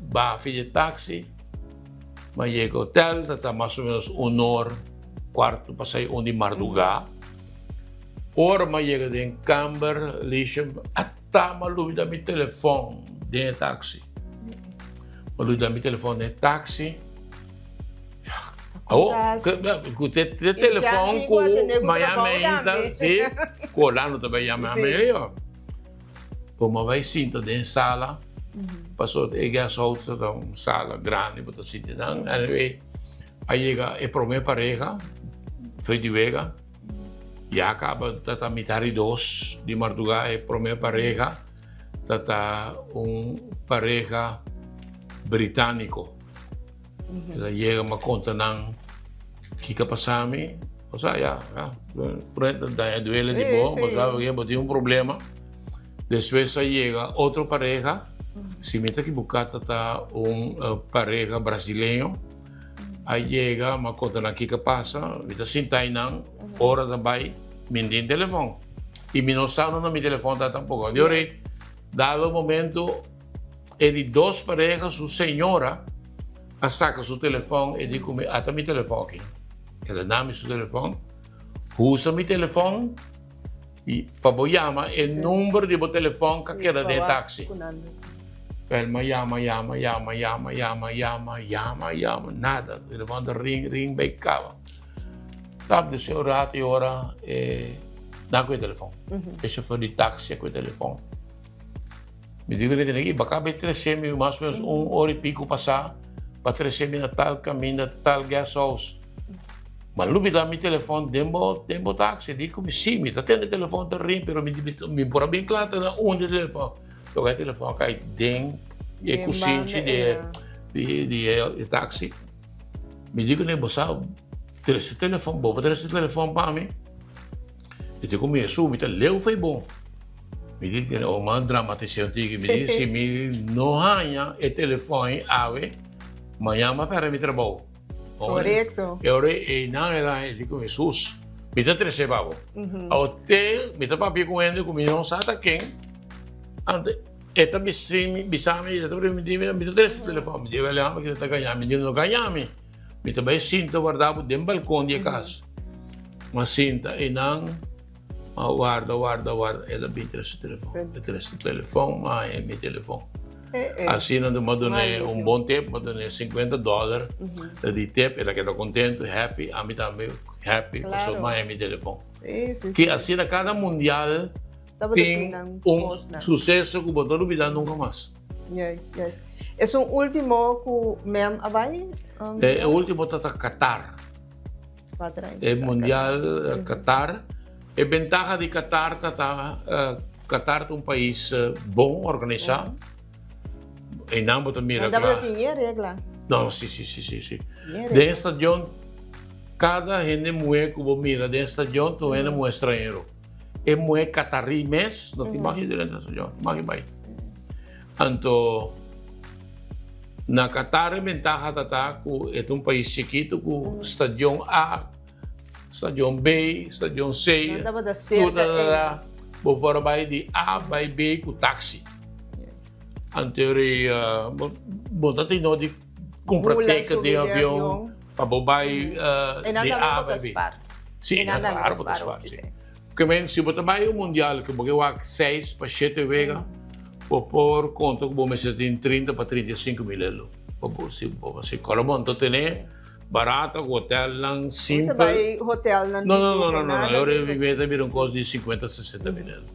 [SPEAKER 14] bafi de táxi, mas chega ao hotel, está mais ou menos 1 hora, quarto para sair onde madrugada. Ora, mas chega de câmara, lixa, até maluco da meu telefone de táxi. Maluco da meu telefone de táxi. Oh, o telefone com Miami ainda, sim, colando também Miami. Como vai sinto de sala, passou de guest house, uma sala grande, para sentir não. Anyway, aí chega a primeira pareja, foi de Vega, e acaba de metade dos de madrugada, a primeira pareja, tata pareja britânico. Ela chega uma conta não que passami, ou seja, duele de bom, mas eu tinha problema. Depois chega outra pareja, se me que buscar tá pareja brasileiro, aí chega uma conta não que passa, me sentai não, hora também, me tem telefone e me não sabe no meu telefone tá tampouco. De hora, dado o momento, é de 2 parejas, sua senhora saca seu telefone e diz comigo, até meu telefone aqui. Ela dá-me seu telefone, usa meu telefone e para chamar o número de telefone que queda de táxi. Ela chama, nada. O telefone ring, bem cava. Tap de seu rato e hora, dá com o telefone. Esse foi de táxi com o telefone. Me digo que aqui, acaba de 300 mais ou menos 1 hora e pico passar. Para 300 na tal caminho, tal guest house. Mas lubi lá meu telefone, tempo táxi, digo-me, sim, me atende o telefone, rim, pero me pôr bem claro, na onde o telefone. Tocar o telefone, cai dentro, e cozinha de táxi. Me digo, né, você traz o telefone, vou trazer o telefone para mim. E digo, me subi, leu foi bom. Me digo, uma dramatização, me diz, se me não ganha o telefone, ave, amanhã para me trabalho.
[SPEAKER 15] Correcto.
[SPEAKER 14] E não era ele com Jesus. Me dá 13 pavos. Até me dá papel com ele, com não sabe quem. Eta bisami, me dá 13 telefone. Me deu ele que está ganhando, me deu não ganhando. Me também cinta guardado dentro do balcão de casa. Uma cinta e não guarda. Ela me traz o telefone. Me traz o telefone, mas é meu telefone. Assim, não me donei bom tempo, me donei $50 de tempo, ela quedou contente, happy, a mim também happy, passou mais meu telefone. Que assim, cada mundial tem sucesso que não olvidar nunca mais.
[SPEAKER 15] Yes. É o último que mesmo vai?
[SPEAKER 14] O último está Qatar. É mundial Qatar. A ventaja de Qatar Qatar é país bom, organizado. E não botar mira
[SPEAKER 15] lá. Não tinha regla?
[SPEAKER 14] Não, sim. De estação, cada gente moe que mira, de estação, tu é um estrangeiro. É moe catarí mês, não te imagina dentro da estação, imagina. Então, na Qatar, a ventaja é um país chiquito, com estação A, estação B, estação C, tudo, vou para de A, vai B com táxi. Anterior, bota tino di compra ticket de avião para bobai de A para B. Sim, claro, para spar. Porque men se botar mais o mundial que porque eu 6 para 7 vega, por conta que vamos ter 30 para 35 mil euros. Se Colombo então tem barato, hotel lang simple.
[SPEAKER 15] Você vai hotel lang?
[SPEAKER 14] Não. Eu vivi um custo de 50 a 60 mil euros.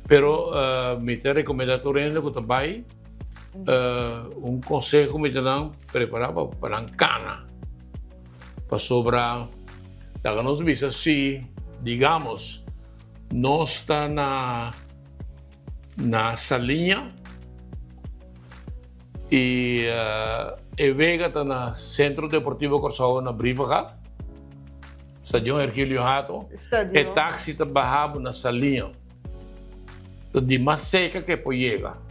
[SPEAKER 14] Pero me te recomendatoriando que também conselho me dão preparar para a cana. Para sobrar, da nos visa se, digamos, não está na salinha e Vega está no Centro Deportivo Corsao na Brivagat, Stadion Hercílio Rato, e táxi está barrado na salinha. De mais seca que pode chegar.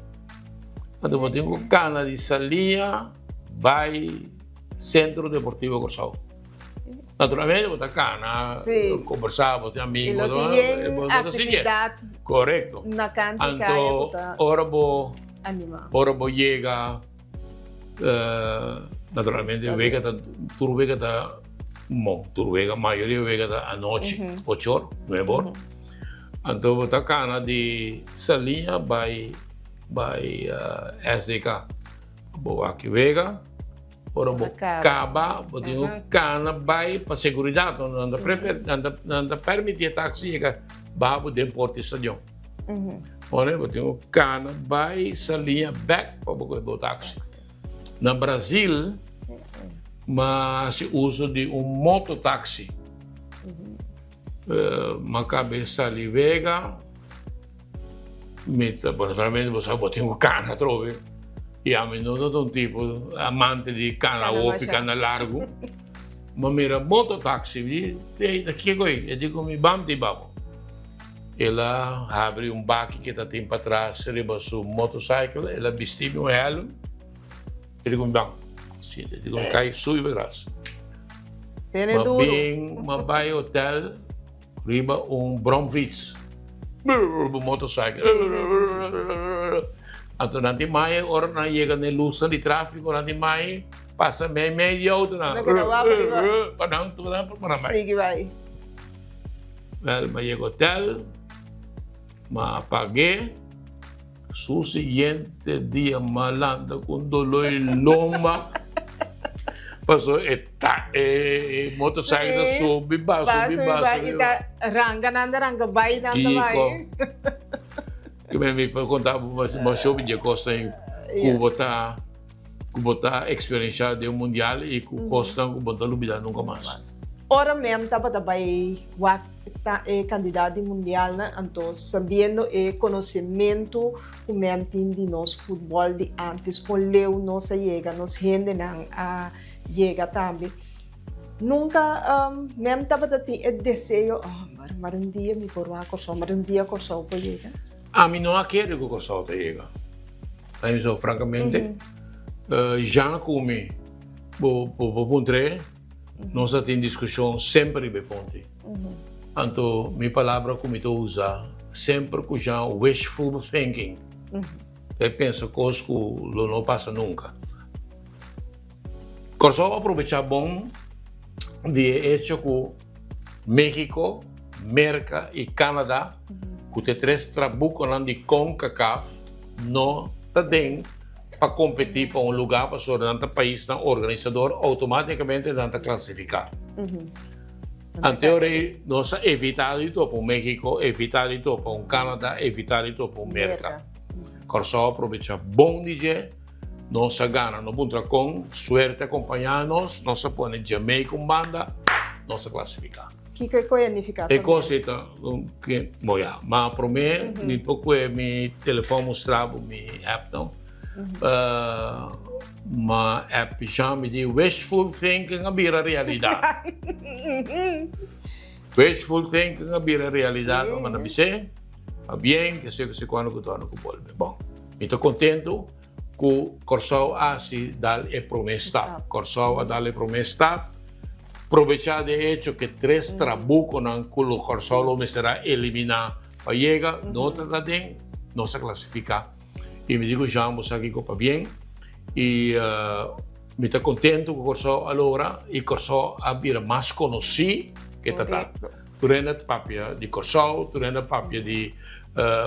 [SPEAKER 14] Quando eu tenho cana de salinha, vai Centro Deportivo Corsao. Naturalmente, botar cana, conversar, botar amigos.
[SPEAKER 15] E não tem atividades.
[SPEAKER 14] Correto.
[SPEAKER 15] Na canta
[SPEAKER 14] então, ora vou chega, naturalmente, tudo vega tá bom, tudo vega, a maioria vega tá à noite, 8 horas, 9 horas. Então, botar cana de salinha, vai SDK. Boa aqui vega. Ora, acaba, botinho cana, vai para segurança, não permite táxi chegar, babo de porta de stadion. Olha, botinho cana, vai, salinha, back para o táxi. No Brasil, mas se usa de mototáxi. Uma cabeça ali vega, naturalmente você botinho cana, trove. E a menudo de tipo amante di cana o cana largo, ma mira mototaxi, daqui e digo mi bamti babo. Ela abre baque que está tempo atrás, riba su motorcycle, ela vestiu um helm, e digo mi bam, sim, digo cai sui atrás.
[SPEAKER 15] Tiene duro.
[SPEAKER 14] Ma vai hotel, riba Bromwitz, motorcycle. Então, nanti mai orang na chega na luz de tráfego, nanti mai passa meia outra. Padang tu para mais.
[SPEAKER 15] Sigue vai.
[SPEAKER 14] Mas chega hotel, mas paguei. Su siguiente dia malanda com dolor em lomba. Passou motorcycle sobe baixo.
[SPEAKER 15] Ranga vai vai.
[SPEAKER 14] Que me contava uma show de costa em Cuba experiência de mundial e que costa que botar lubida nunca mais.
[SPEAKER 15] Ora mesmo estava também candidato mundial, né? Então sabendo e conhecimento o mesmo de nosso futebol de antes com leu nossa chega, nos gente não chega também. Nunca mesmo estava tendo desejo, mas dia me por lá corso, mas dia corso para chegar.
[SPEAKER 14] A mim não quero que o Corsao te chega. Então, francamente, já comi, por pontre, nós temos discussão sempre de ponte. Então, minha palavra que eu uso sempre com já wishful thinking. Eu penso que coisas que não passa nunca. Corsao aproveitar bom de hecho que México, América e Canadá que te três trabalham de CONCACAF não tem para competir para lugar para o outro país não organizador automaticamente não classificar. Anteriormente nós evitamos isso para o México, evitamos isso para o Canadá, evitamos isso para o América. Corsao aproveita bom dia, nós ganhamos no ponto com suerte acompanhar-nos, nós põe Jamaica banda, nós classificar.
[SPEAKER 15] Que significa?
[SPEAKER 14] É coisa que moia, mas para mim, me pouco meu telefone mostrava meu app não, mas app já me diz wishful thinking abrir a realidade. Wishful thinking abrir a realidade, mas não me sei, bem que sei que se quando que torno que volve. Bom, estou contente que Corsao assim dá a promessa, Corsao dá a promessa. Aprovechar de hecho que três trabucos no culo Corsao me será eliminar para llegar, no traten, no se clasifica. E me digo, Jean, você aqui copa bem. E me está contento com o Corsol agora. E Corsol abrir mais conhecido que Tata. Tu renda papia de Corsol, tu renda papia de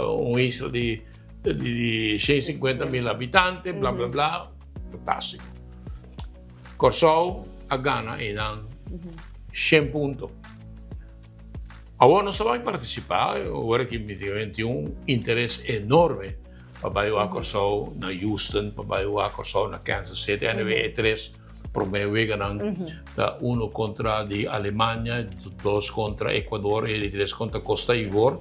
[SPEAKER 14] uma isla de 150 mil habitantes, blá blá blá. Fantástico. Corsol a Ghana e dan 100 pontos. Agora nós vamos participar, agora que me tive um interesse enorme para ir a Corsol na Houston, para ir a Corsol na Kansas City, NBA 3, por meio de ganhar, um contra a Alemanha, 2 contra Equador e 3 contra Costa d'Ivoire.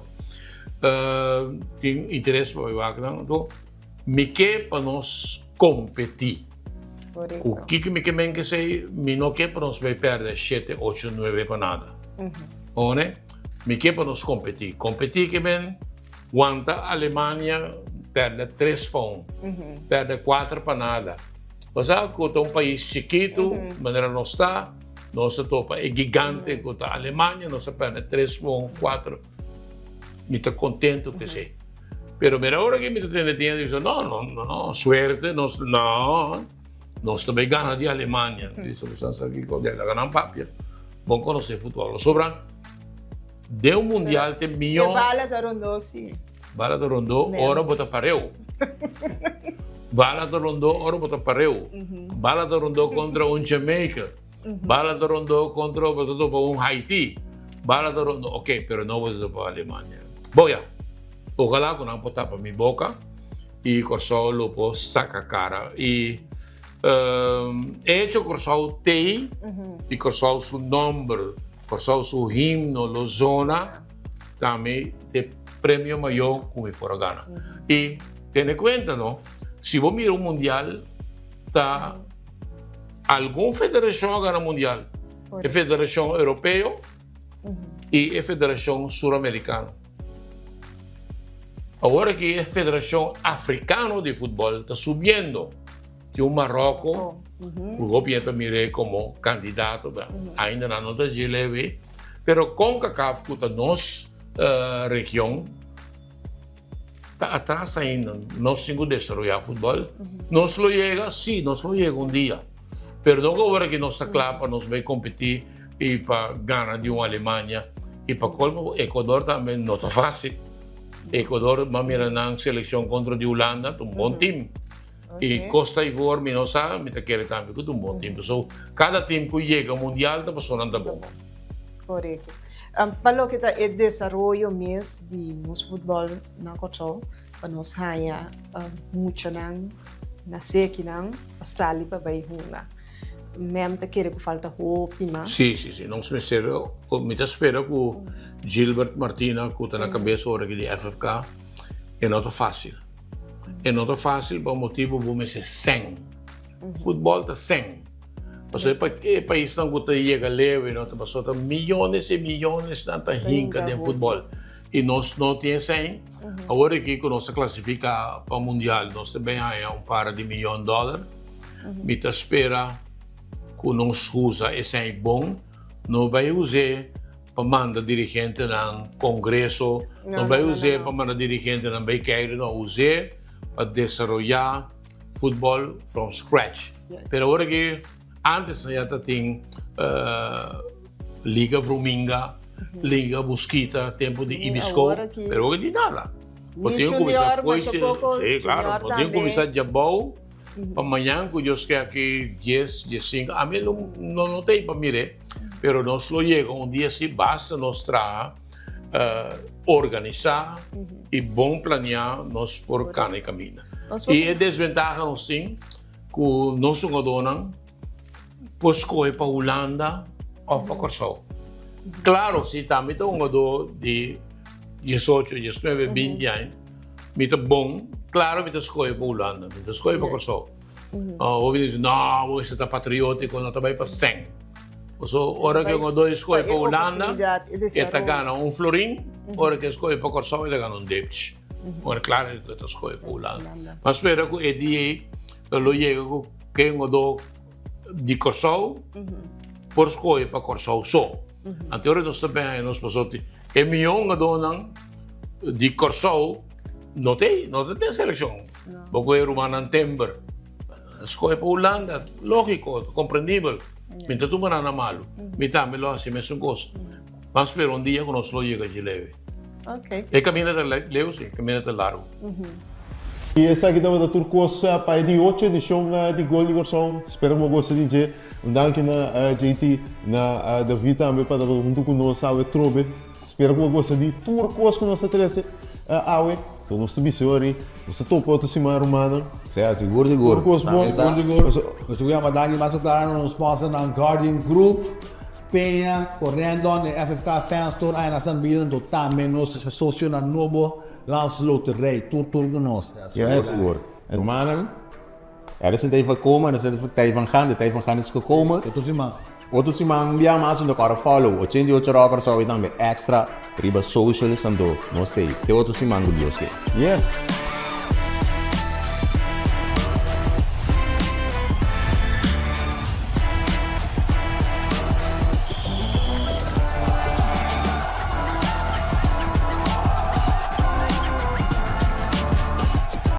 [SPEAKER 14] Tem interesse para ir a ganhar, então, me quer para nós competir. O que me quer que sei, me não quer para nós vai perder 7, 8, 9 para nada. Né? Me quer para nós competir. Competir que bem, quando a Alemanha perde 3 pontos, perde 4 para nada. Mas é um país chiquito, maneira não está, nossa topa é gigante, contra a Alemanha, nós perde 3 pontos, 4. Me está contente que sei. Pero mira, ahora que me está tendo, não, suerte, nós também ganhamos de Alemanha. Isso você aqui com ela ganham papia. Bom conhecer futebol. Sobra de mundial tem milhão.
[SPEAKER 15] Bala da Rondô, sim.
[SPEAKER 14] Bala da Rondô, ora bota pareu. Bala da Rondô, ora bota pareu. Bala da Rondô contra Jamaica. Bala da Rondô contra Haiti. Bala da Rondô, ok, pero não bota para a Alemanha. Boia, ojalá que não botar para minha boca e Corsol lupo saca cara. E hecho Corsol tem e Corsol su nome, Corsol su himno, lo zona, também tem prêmio maior como por Ghana. E tenha em conta, não? Se você mirar o mundial, tá alguma federação ganha mundial, é federação europeia e é federação sul-americana. Agora que a federação africana de futebol está subindo. Tem o Marrocos, o governo mire como candidato, ainda não está de leve, mas com a CAF, que a nossa região, está atrás ainda. Nós temos que desenvolver futebol. Nós lo chega, sim, nós lo chega um dia. Mas não agora que nós está claro para nós competir e para ganhar de uma Alemanha. E para o Equador também não está fácil. Equador, mira na seleção contra a Holanda, um bom time. E Costa d'Ivoire, me não sabe, me quer também com um bom time. So, cada time que chega ao Mundial está passando bom.
[SPEAKER 15] Correto. Para que é desenvolvimento mesmo de nosso futebol na Corsol, para nós ganhar muito na seca, passar ali para vai runa. Mesmo que queira que falta roupa, mas...
[SPEAKER 14] Sim. Não se me espera que o Gilbert Martina, que está na cabeça agora de FFK, é não fácil. É não fácil por motivo que você 100. Futebol está 100. Você é país que está chega leve, não está passando milhões e milhões de rinca de futebol. E nós não temos 100. Agora que nós classifica para o Mundial, nós também há par de $1 milhão. Me espera que nós usa esse bom, não vai usar para mandar dirigente no Congresso, não vai usar para mandar dirigente no Bequeiro, não usar para desenvolver futebol from scratch. Mas agora que antes já tinha Liga Fruminga, Liga Mosquita, tempo de Ibisco, mas agora de nada. Podemos começar sim, claro, podemos começar de boa. Amanhã, que eu quero que 10, 15, a mim não tem para mirar, mas nós lo chega dia se basta nós organizar e bom planear nós por cada caminho. E a desvantagem nós sim, que nós não donam, pois escolher para a Holanda ou para Corsol. Claro, se também tem de 18, 19, 20 anos, muito bom. Claro, me escolhe para a Holanda, me escolhe para Corsol. Ouvi dizer, não, você está patriótico, não está bem para 100. So, hora que eu escolhe para a Holanda, ele está ganhando florim, hora que escolhe para Corsol, ele ganha debit. Claro que está escolhe para a Holanda. Mas espero que o dia, eu chego que eu de Corsol, por escolher para Corsol só. Anterior nós também, nós passamos, é milhão de Corsol, não tem seleção. Porque Romana Timber. Escolhe para Holanda, lógico, compreendível. Mientras tú me malo, mi también lo hace, me es un cosa. Vamos a esperar un día que nos lo llegue de leve.
[SPEAKER 15] Ok.
[SPEAKER 14] El camino de leve, sí, camino de largo.
[SPEAKER 3] E essa aqui também da Turcosa para de 8 edição de Gol de Coração. Espero que você dizer. Danke na JT, na David também para junto conosco, a Trobe. Espero que você de Turcosa com nossa trece awe. Então nós estamos aí, nós estamos outro semana romano.
[SPEAKER 2] Certo, seguro.
[SPEAKER 3] Turcosa bom.
[SPEAKER 1] Nós vamos dar aqui mais claro no sponsor ng Guardian Group. Penha, correndo, FFK Fan Store, ay nasan bilang do também nos sosyo na novo Lancelot Rey, tutur genos.
[SPEAKER 2] Yes, seguro. Romanen, er is een tijd van komen, er is een tijd van gaan, de tijd van gaan is gekomen. Outro semana, via mais um cara follow, 88 horas só e também extra, riba socials and do, nós tem. Tem outro semana do Deus que.
[SPEAKER 3] Yes.